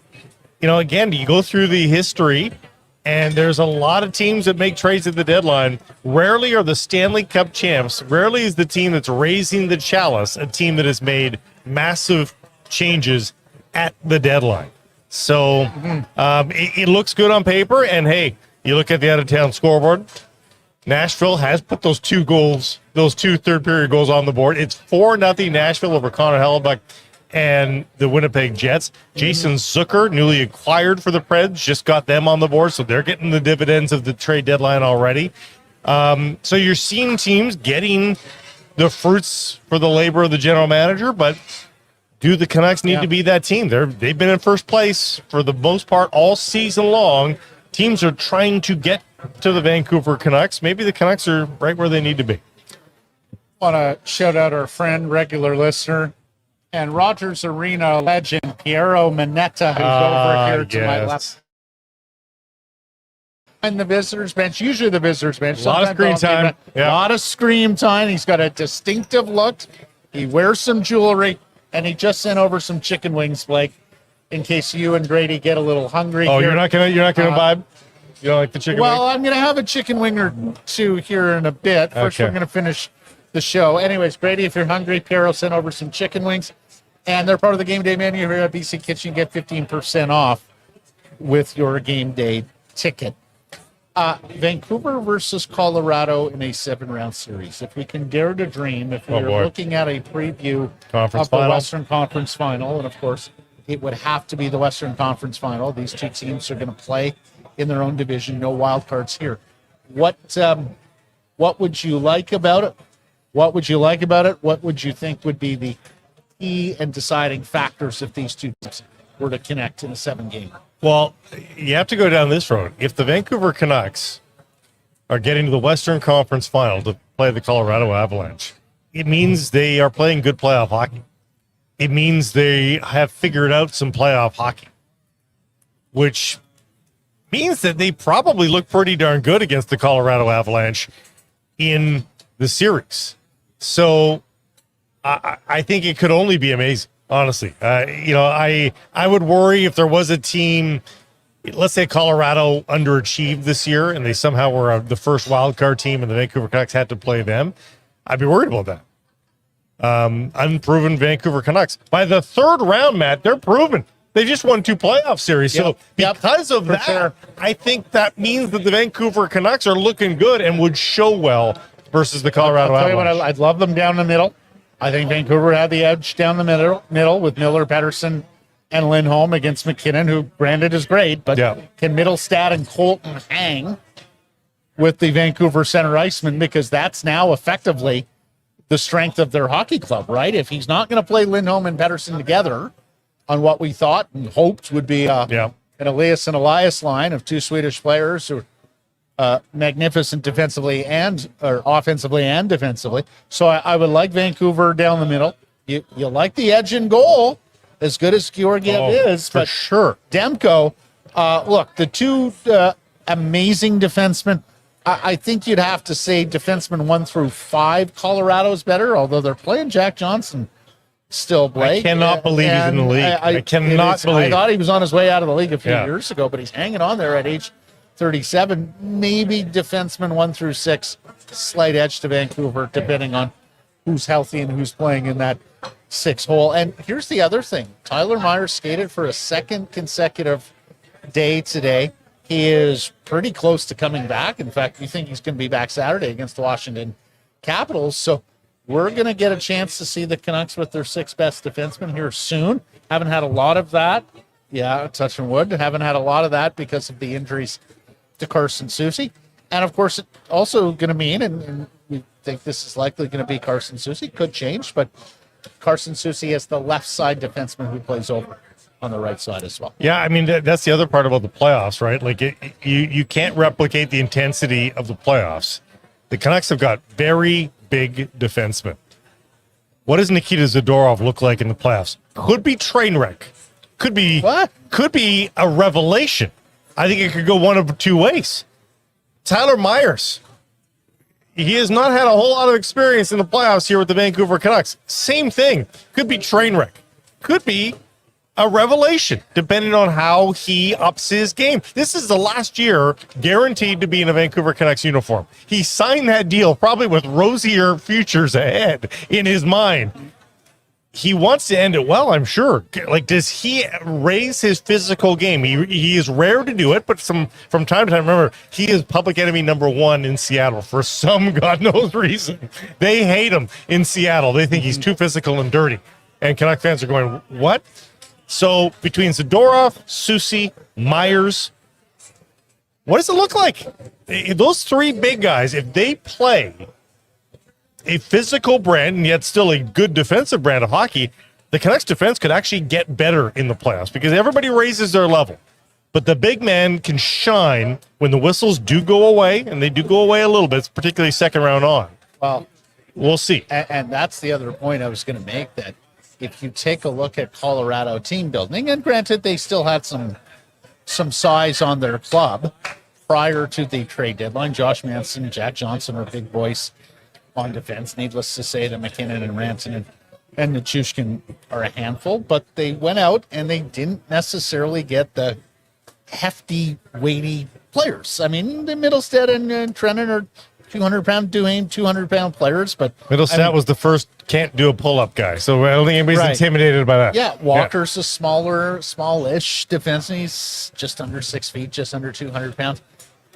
again, you go through the history, and there's a lot of teams that make trades at the deadline. Rarely are the Stanley Cup champs, rarely is the team that's raising the chalice a team that has made massive changes at the deadline. So it looks good on paper, and hey, you look at the out-of-town scoreboard, Nashville has put those 2 goals, those 2 third-period goals on the board. It's 4-0 Nashville over Connor Hellebuck. and the Winnipeg Jets. Jason Zucker, newly acquired for the Preds, just got them on the board, so they're getting the dividends of the trade deadline already. So you're seeing teams getting the fruits for the labor of the general manager, but do the Canucks need to be that team? They've been in first place for the most part all season long. Teams are trying to get to the Vancouver Canucks. Maybe the Canucks are right where they need to be. Want to shout out our friend, regular listener, and Rogers Arena legend, Piero Mineta, who's over here to my left. And the visitors bench, usually the visitors bench. A lot of screen time. A lot of screen time. He's got a distinctive look. He wears some jewelry, and he just sent over some chicken wings, Blake, in case you and Grady get a little hungry. Oh, here. you're not gonna vibe? You don't like the chicken Well, wing? I'm gonna have a chicken wing or two here in a bit. First, Okay. we're gonna finish the show. Anyways, Grady, if you're hungry, Piero sent over some chicken wings, and they're part of the game day menu here at BC Kitchen. Get 15% off with your game day ticket. Vancouver versus Colorado in a 7-round series. If we can dare to dream, if we're boy. looking at a preview Conference of the final. Western Conference Final, and of course, it would have to be the Western Conference Final. These two teams are going to play in their own division. No wild cards here. What would you like about it? What would you like about it? What would you think would be the key and deciding factors if these two teams were to connect in a 7-game? Well, you have to go down this road. If the Vancouver Canucks are getting to the Western Conference Final to play the Colorado Avalanche, it means they are playing good playoff hockey. It means they have figured out some playoff hockey, which means that they probably look pretty darn good against the Colorado Avalanche in the series. So I think it could only be amazing. Honestly, I would worry if there was a team, let's say Colorado underachieved this year and they somehow were the first wild card team and the Vancouver Canucks had to play them. I'd be worried about that. Unproven Vancouver Canucks. By the third round, Matt, they're proven. They just won 2 playoff series. So because of that, sure. I think that means that the Vancouver Canucks are looking good and would show well versus the Colorado I'll tell you Avalanche. what, I'd love them down the middle. I think Vancouver had the edge down the middle with Miller, Paterson, and Lindholm against McKinnon, who branded is great, but can Middlestad and Colton hang with the Vancouver center iceman? Because that's now effectively the strength of their hockey club, right? If he's not going to play Lindholm and Paterson together on what we thought and hoped would be an Elias and Elias line of 2 Swedish players who magnificent defensively or offensively and defensively. So I would like Vancouver down the middle. You like the edge in goal, as good as Georgiev is, for but sure. Demko, look, the two amazing defensemen. I think you'd have to say defensemen 1 through 5. Colorado's better, although they're playing Jack Johnson still, Blake. I cannot believe he's in the league. I cannot believe. I thought he was on his way out of the league a few years ago, but he's hanging on there at age 37. Maybe defensemen 1 through 6, slight edge to Vancouver, depending on who's healthy and who's playing in that 6 hole. And here's the other thing. Tyler Myers skated for a 2nd consecutive day today. He is pretty close to coming back. In fact, we think he's going to be back Saturday against the Washington Capitals. So we're going to get a chance to see the Canucks with their 6 best defensemen here soon. Haven't had a lot of that. Yeah, touch on wood. Haven't had a lot of that because of the injuries to Carson Soucy. And of course, it's also going to mean, and we think this is likely going to be Carson Soucy, could change, but Carson Soucy is the left side defenseman who plays over on the right side as well. Yeah, I mean, that's the other part about the playoffs, right? Like, you can't replicate the intensity of the playoffs. The Canucks have got very big defensemen. What does Nikita Zadorov look like in the playoffs? Could be train wreck. Could be a revelation. I think it could go one of 2 ways. Tyler Myers. He has not had a whole lot of experience in the playoffs here with the Vancouver Canucks. Same thing. Could be train wreck. Could be a revelation, depending on how he ups his game. This is the last year guaranteed to be in a Vancouver Canucks uniform. He signed that deal probably with rosier futures ahead in his mind. He wants to end it well, I'm sure. Like, does he raise his physical game? He is rare to do it, but from time to time, remember, he is public enemy number 1 in Seattle for some God knows reason. They hate him in Seattle. They think he's too physical and dirty. And Canuck fans are going, what? So between Zadorov, Susie, Myers, what does it look like? Those three big guys, if they play a physical brand and yet still a good defensive brand of hockey, the Canucks defense could actually get better in the playoffs because everybody raises their level. But the big man can shine when the whistles do go away, and they do go away a little bit, particularly second round on. Well, we'll see. And that's the other point I was going to make, that if you take a look at Colorado team building, and granted they still had some size on their club prior to the trade deadline. Josh Manson, Jack Johnson are big boys on defense. Needless to say that McKinnon and Rantanen and Nichushkin are a handful, but they went out and they didn't necessarily get the hefty, weighty players. I mean, the Middlestead and Trennan are 200-pound, Duane 200-pound players, but Middlestead was the first can't do a pull-up guy, so I don't think anybody's intimidated by that. Yeah, Walker's a smallish defenseman. He's just under 6 feet, just under 200 pounds.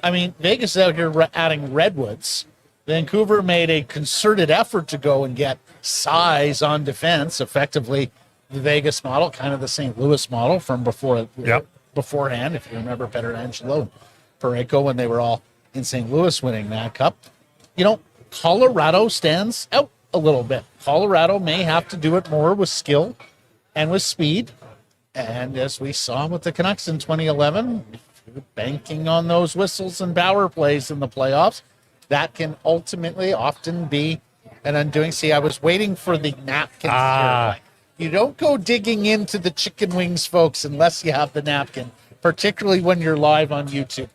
I mean, Vegas is out here adding redwoods. Vancouver made a concerted effort to go and get size on defense, effectively the Vegas model, kind of the St. Louis model from beforehand, if you remember Petrangelo and Parayko when they were all in St. Louis winning that cup. You know, Colorado stands out a little bit. Colorado may have to do it more with skill and with speed. And as we saw with the Canucks in 2011, banking on those whistles and power plays in the playoffs, that can ultimately often be an undoing. See, I was waiting for the napkins here. You don't go digging into the chicken wings, folks, unless you have the napkin, particularly when you're live on YouTube.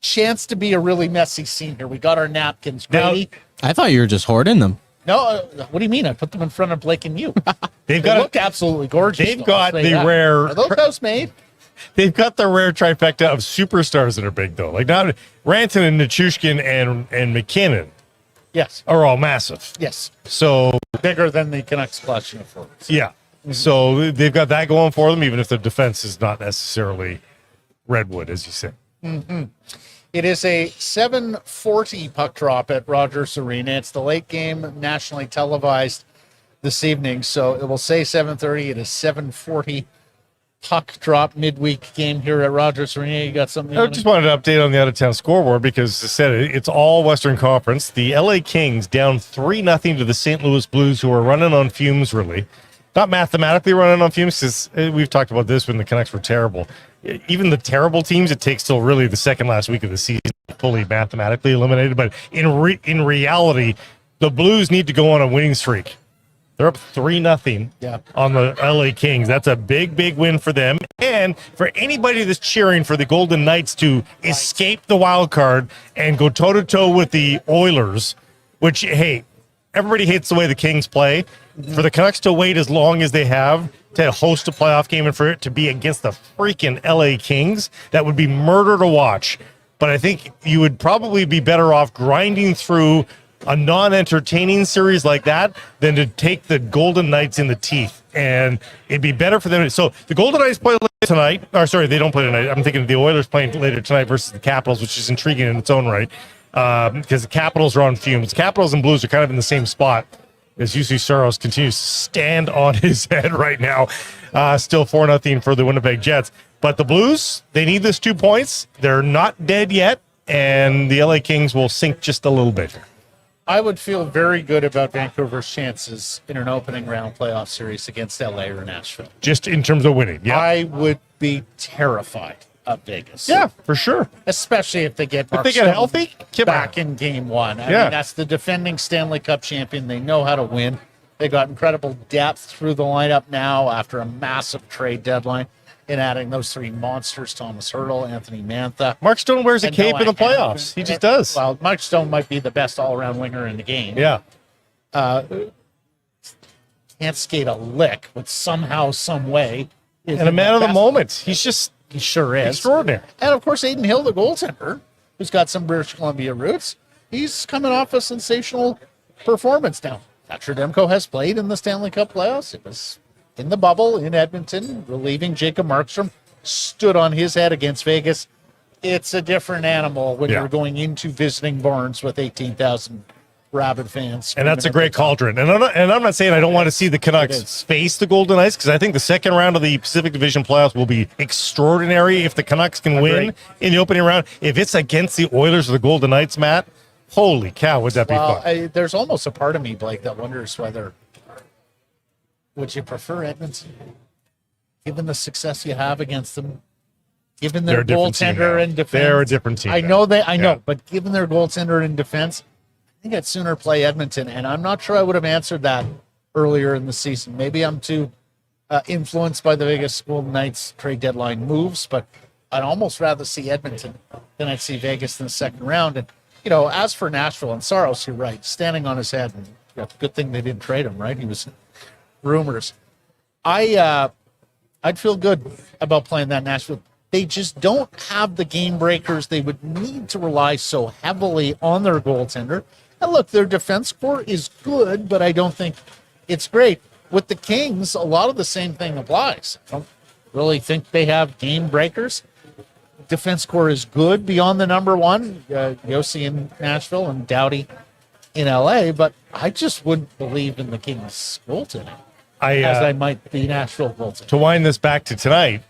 Chance to be a really messy scene here. We got our napkins ready. I thought you were just hoarding them. No, what do you mean? I put them in front of Blake and you. They look absolutely gorgeous. They've got the rare. Are those house made? They've got the rare trifecta of superstars that are big, though. Like now, Rantanen, Nichushkin, and McKinnon. Yes. Are all massive. Yes. So bigger than the Canucks clutch uniforms. Yeah. Mm-hmm. So they've got that going for them, even if their defense is not necessarily redwood, as you say. Mm-hmm. It is a 7:40 puck drop at Rogers Arena. It's the late game, nationally televised this evening. So it will say 7:30. It is 7:40 puck drop midweek game here at Rogers Arena. You got something? I just wanted to update on the out-of-town scoreboard because I said it's all Western Conference. The LA Kings down 3-0 to the St. Louis Blues, who are running on fumes, really. Not mathematically running on fumes, because we've talked about this when the Canucks were terrible. Even the terrible teams, it takes till really the second last week of the season fully mathematically eliminated. But in reality, the Blues need to go on a winning streak. They're up 3-0 on the LA Kings. That's a big, big win for them. And for anybody that's cheering for the Golden Knights to escape the wild card and go toe-to-toe with the Oilers, which, hey, everybody hates the way the Kings play. For the Canucks to wait as long as they have to host a playoff game and for it to be against the freaking LA Kings, that would be murder to watch. But I think you would probably be better off grinding through a non-entertaining series like that than to take the Golden Knights in the teeth. And it'd be better for them. So the Golden Knights play later tonight. Or sorry, they don't play tonight. I'm thinking of the Oilers playing later tonight versus the Capitals, which is intriguing in its own right. Because the Capitals are on fumes. Capitals and Blues are kind of in the same spot as UC Soros continues to stand on his head right now. Still 4-0 for the Winnipeg Jets. But the Blues, they need this 2 points. They're not dead yet. And the LA Kings will sink just a little bit. I would feel very good about Vancouver's chances in an opening round playoff series against LA or Nashville. Just in terms of winning, yeah. I would be terrified of Vegas. Yeah, for sure. Especially if they get If they get healthy, back in game one. I mean, that's the defending Stanley Cup champion. They know how to win. They got incredible depth through the lineup now after a massive trade deadline in adding those three monsters, Thomas Hertl, Anthony Mantha. Mark Stone wears a cape in the playoffs. He just does. Well, Mark Stone might be the best all-around winger in the game. Yeah. Can't skate a lick, but somehow, some way. And a man of the moment. He sure is. Extraordinary. And, of course, Aiden Hill, the goaltender, who's got some British Columbia roots, he's coming off a sensational performance now. Thatcher Demko has played in the Stanley Cup playoffs. It was in the bubble in Edmonton, relieving Jacob Markstrom, stood on his head against Vegas. It's a different animal when you're going into visiting Barnes with 18,000 rabid fans. And that's a screaming great at the top. cauldron. And I'm not saying I don't want to see the It Canucks is. face the Golden Knights, because I think the second round of the Pacific Division playoffs will be extraordinary if the Canucks can win in the opening round. If it's against the Oilers or the Golden Knights, Matt, holy cow, would that be Well, fun? there's almost a part of me, Blake, that wonders whether would you prefer Edmonton, given the success you have against them, given They're their a different team goaltender now. in defense. They're a different team I now. know I know, Yeah. but given their goaltender in defense, I think I'd sooner play Edmonton. And I'm not sure I would have answered that earlier in the season. Maybe I'm too influenced by the Vegas Golden Knights trade deadline moves, but I'd almost rather see Edmonton than I'd see Vegas in the second round. And as for Nashville and Saros, you're right, standing on his head. And good thing they didn't trade him, right? He was rumors. I'd feel good about playing that Nashville. They just don't have the game breakers. They would need to rely so heavily on their goaltender. And look, their defense core is good, but I don't think it's great. With the Kings, a lot of the same thing applies. I don't really think they have game breakers. Defense core is good beyond the number one, Yossi in Nashville and Doughty in LA, but I just wouldn't believe in the Kings goaltending as I might the Nashville goaltending. To wind this back to tonight,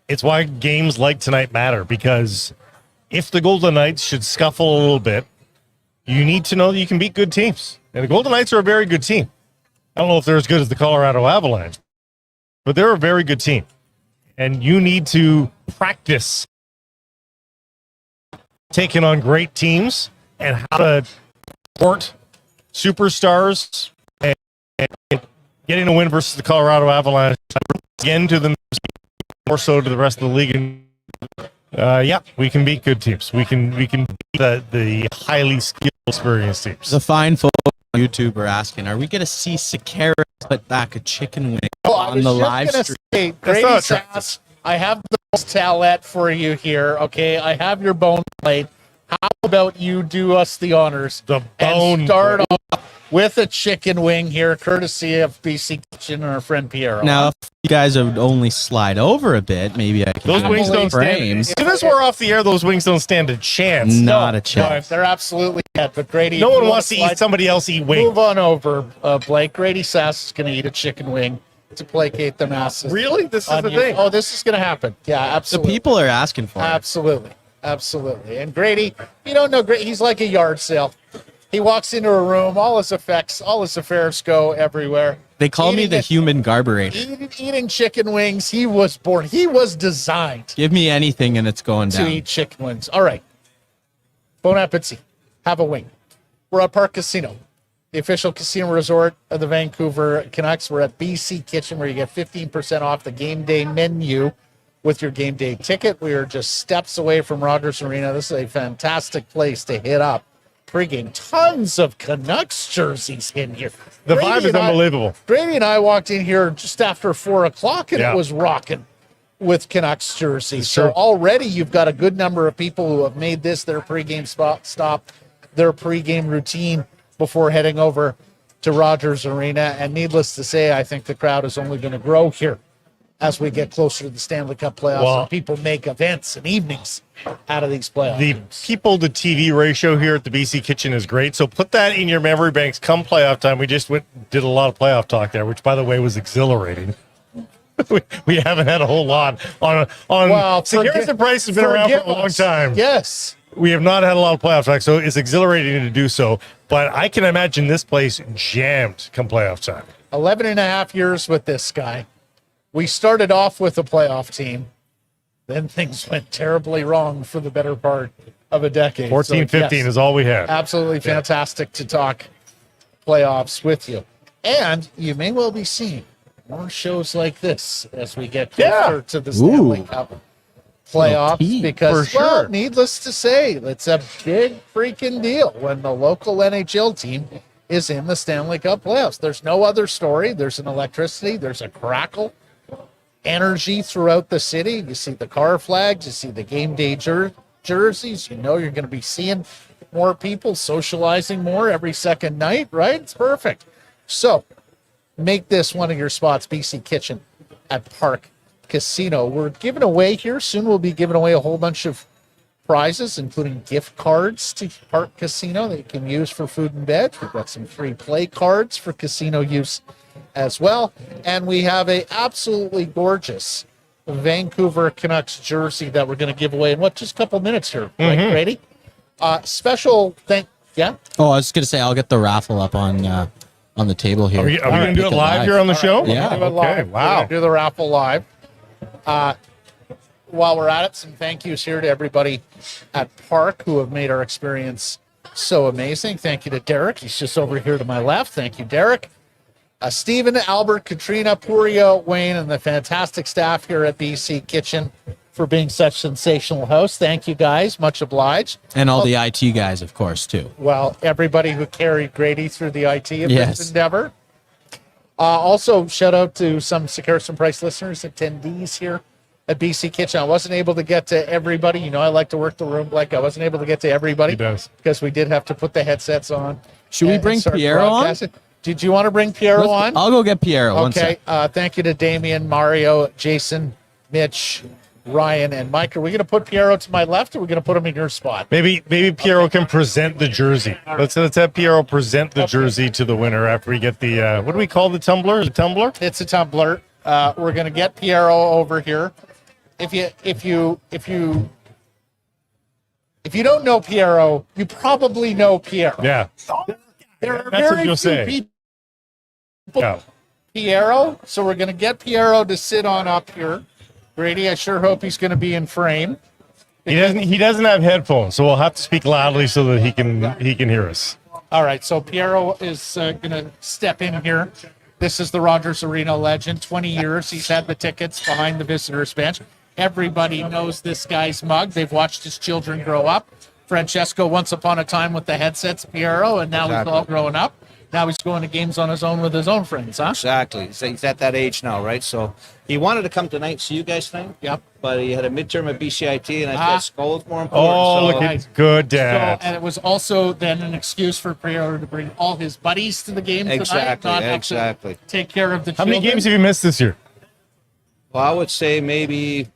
it's why games like tonight matter, because if the Golden Knights should scuffle a little bit, you need to know that you can beat good teams. And the Golden Knights are a very good team. I don't know if they're as good as the Colorado Avalanche, but they're a very good team. And you need to practice taking on great teams and how to support superstars and getting a win versus the Colorado Avalanche again to them, more so to the rest of the league. And we can beat good teams. We can beat the highly skilled, experienced teams. The fine folks on YouTube are asking, are we going to see Sekeres put back a chicken wing on the live stream? Say, That's Grady not Sass, I have the talent for you here, okay? I have your bone plate. How about you do us the honors The bone and start off with a chicken wing here, courtesy of BC Kitchen and our friend Pierre. Now, if you guys would only slide over a bit, maybe I can Those have wings some don't stand. frames. As soon as we're off the air, those wings don't stand a chance. Not a No, chance. they're absolutely dead. But Grady, No if one you wants to slide- eat somebody else eat wings. Move on over, Blake. Grady Sass is going to eat a chicken wing to placate the masses. Really? This is on the you. thing. Oh, this is going to happen. Yeah, The absolutely. people are asking for it. Absolutely. Absolutely. And Grady, you don't know, he's like a yard sale. He walks into a room, all his affairs go everywhere. They call me the human garburator. Eating chicken wings. He was designed Give me anything and it's going to down. eat chicken wings. All right. Bon appetit. Have a wing. We're at Parq Casino, the official casino resort of the Vancouver Canucks. We're at BC Kitchen, where you get 15% off the game day menu with your game day ticket. We are just steps away from Rogers Arena. This is a fantastic place to hit up pregame. Tons of Canucks jerseys in here. The Grady vibe is and I- unbelievable. Grady and I walked in here just after 4:00, and Yeah. it was rocking with Canucks jerseys. It's So true. already you've got a good number of people who have made this their pregame stop, their pregame routine before heading over to Rogers Arena. And needless to say, I think the crowd is only going to grow here as we get closer to the Stanley Cup playoffs, Well- and people make events and evenings out of these playoffs. The people to TV ratio here at the BC Kitchen is great. So put that in your memory banks come playoff time. We just did a lot of playoff talk there, which, by the way, was exhilarating. we haven't had a whole lot on Well, Sekeres Price has been around for a long time. Yes. We have not had a lot of playoff talk, so it's exhilarating to do so. But I can imagine this place jammed come playoff time. 11 and a half years with this guy. We started off with a playoff team. Then things went terribly wrong for the better part of a decade. 14, 15 is all we had. Absolutely fantastic to talk playoffs with you. And you may well be seeing more shows like this as we get closer to the Stanley Cup playoffs, team, because, for well, sure. needless to say, it's a big freaking deal when the local NHL team is in the Stanley Cup playoffs. There's no other story. There's an electricity. There's a crackle, energy throughout the city. You see the car flags. You see the game day jerseys. You know you're going to be seeing more people socializing more every second night, right? It's perfect. So make this one of your spots, BC Kitchen at Parq Casino. We're giving away here. Soon we'll be giving away a whole bunch of prizes, including gift cards to Parq Casino that you can use for food and bed. We've got some free play cards for casino use as well. And we have a absolutely gorgeous Vancouver Canucks jersey that we're going to give away in just a couple minutes here, right, Grady? Special thank, yeah? Oh, I was going to say, I'll get the raffle up on the table here. Are we going to do it live here on the show? Yeah. We're gonna do it live. Wow. We're gonna do the raffle live. While we're at it, some thank yous here to everybody at Parq who have made our experience so amazing. Thank you to Derek. He's just over here to my left. Thank you, Derek. Stephen, Albert, Katrina, Purio, Wayne, and the fantastic staff here at BC Kitchen for being such sensational hosts. Thank you, guys. Much obliged. And all the IT guys, of course, too. Well, everybody who carried Grady through the IT of Yes. this endeavor. Also, shout out to some Sekeres Price listeners, attendees here at BC Kitchen. I wasn't able to get to everybody. You know, I like to work the room. Like, I wasn't able to get to everybody. He does. Because we did have to put the headsets on. Should we and bring start Piero on? broadcasting. Did you want to bring Piero on? I'll go get Piero. One Okay. sec. Thank you to Damien, Mario, Jason, Mitch, Ryan, and Mike. Are we going to put Piero to my left, or are we going to put him in your spot? Maybe Piero can present the jersey. Let's have Piero present the jersey to the winner after we get the what do we call the tumbler? The tumbler? It's a tumbler. We're going to get Piero over here. If you don't know Piero, you probably know Piero. Yeah. There are That's what very you'll few say. people. Yeah. Piero, so we're going to get Piero to sit on up here. Grady, I sure hope he's going to be in frame. He doesn't have headphones, so we'll have to speak loudly so that he can hear us. All right, so Piero is going to step in here. This is the Rogers Arena legend. 20 years he's had the tickets behind the visitors bench. Everybody knows this guy's mug. They've watched his children grow up. Francesco once upon a time with the headsets, Piero, and now he's all grown up. Now he's going to games on his own with his own friends, huh? Exactly. He's at that age now, right? So he wanted to come tonight, see you guys tonight. Yep. But he had a midterm at BCIT, and I thought school was more important. Oh, so look at good dad. And it was also then an excuse for Piero to bring all his buddies to the game tonight. Exactly, not have to exactly. take care of the How children. many games have you missed this year? Well, I would say maybe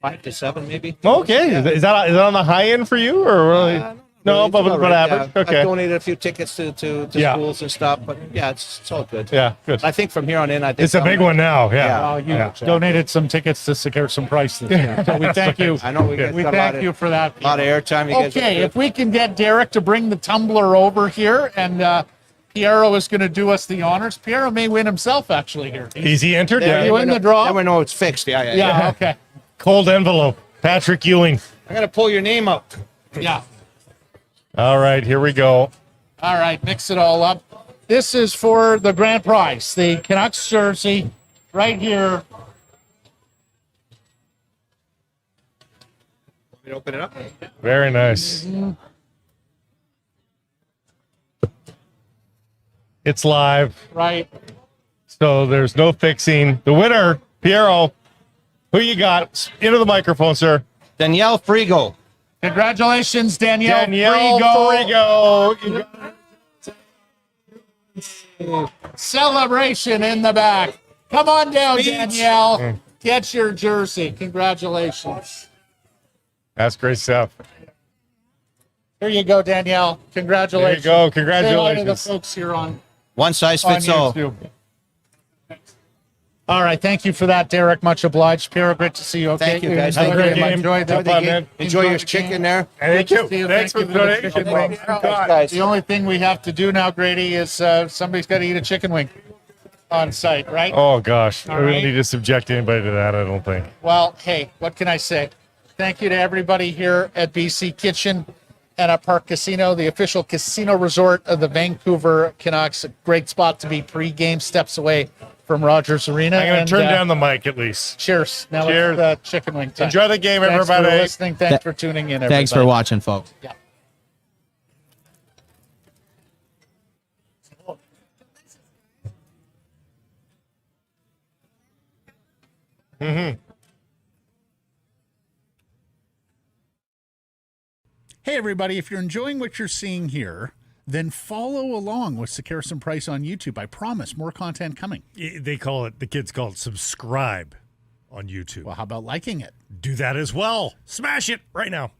5 to 7, maybe. Okay. Yeah. Is that on the high end for you, or really? No, Really, but it's all right, average. yeah. Okay. I donated a few tickets to Yeah. schools and stuff, but yeah, it's all good. Yeah, good. I think from here on in, I think It's a big one now. Yeah. You Yeah. donated some tickets to Sekeres Price this year. So we thank you. I know we got a lot thank of- you for that. A lot of airtime. You guys Okay, are if we can get Derek to bring the tumbler over here, and Piero is going to do us the honors. Piero may win himself, actually, here. Is he entered? Are you Yeah. in the draw? Then we know it's fixed. Yeah. Yeah, okay. Cold envelope. Patrick Ewing. I got to pull your name up. Yeah. All right, here we go. All right, mix it all up. This is for the grand prize, the Canucks jersey, right here. Want me to open it up? Very nice. It's live, Right. so there's no fixing. The winner, Piero. Who you got? Into the microphone, sir. Danielle Frigo. Congratulations, Danielle. Danielle Frigo. Frigo. Celebration in the back. Come on down, Speech. Danielle. Get your jersey. Congratulations. That's great stuff. Here you go, Danielle. Congratulations. There you go. Say hi to the Congratulations. folks here on One size on fits all. YouTube. All right, thank you for that, Derek. Much obliged. Piero, great to see you. Okay, Thank you, guys. Have a great game. Enjoy the Have fun, man. Enjoy your the chicken game. there. Thank you. See you. Thanks for Thank the you donation. chicken wing. Guys. The only thing we have to do now, Grady, is somebody's got to eat a chicken wing on site, right? Oh gosh, All we don't right. need to subject anybody to that. I don't think. Well, hey, what can I say? Thank you to everybody here at BC Kitchen and at Parq Casino, the official casino resort of the Vancouver Canucks. A great spot to be pre-game, steps away from Rogers Arena. I'm gonna And, turn down the mic at least. Cheers. Now Cheers. it's chicken wing time. Enjoy the game, Thanks everybody. for listening. Thanks for tuning in, everybody. Thanks for watching, folks. Yeah. Hey, everybody, if you're enjoying what you're seeing here, then follow along with Sekeres Price on YouTube. I promise more content coming. The kids call it subscribe. on YouTube. Well, how about liking it? Do that as well. Smash it right now.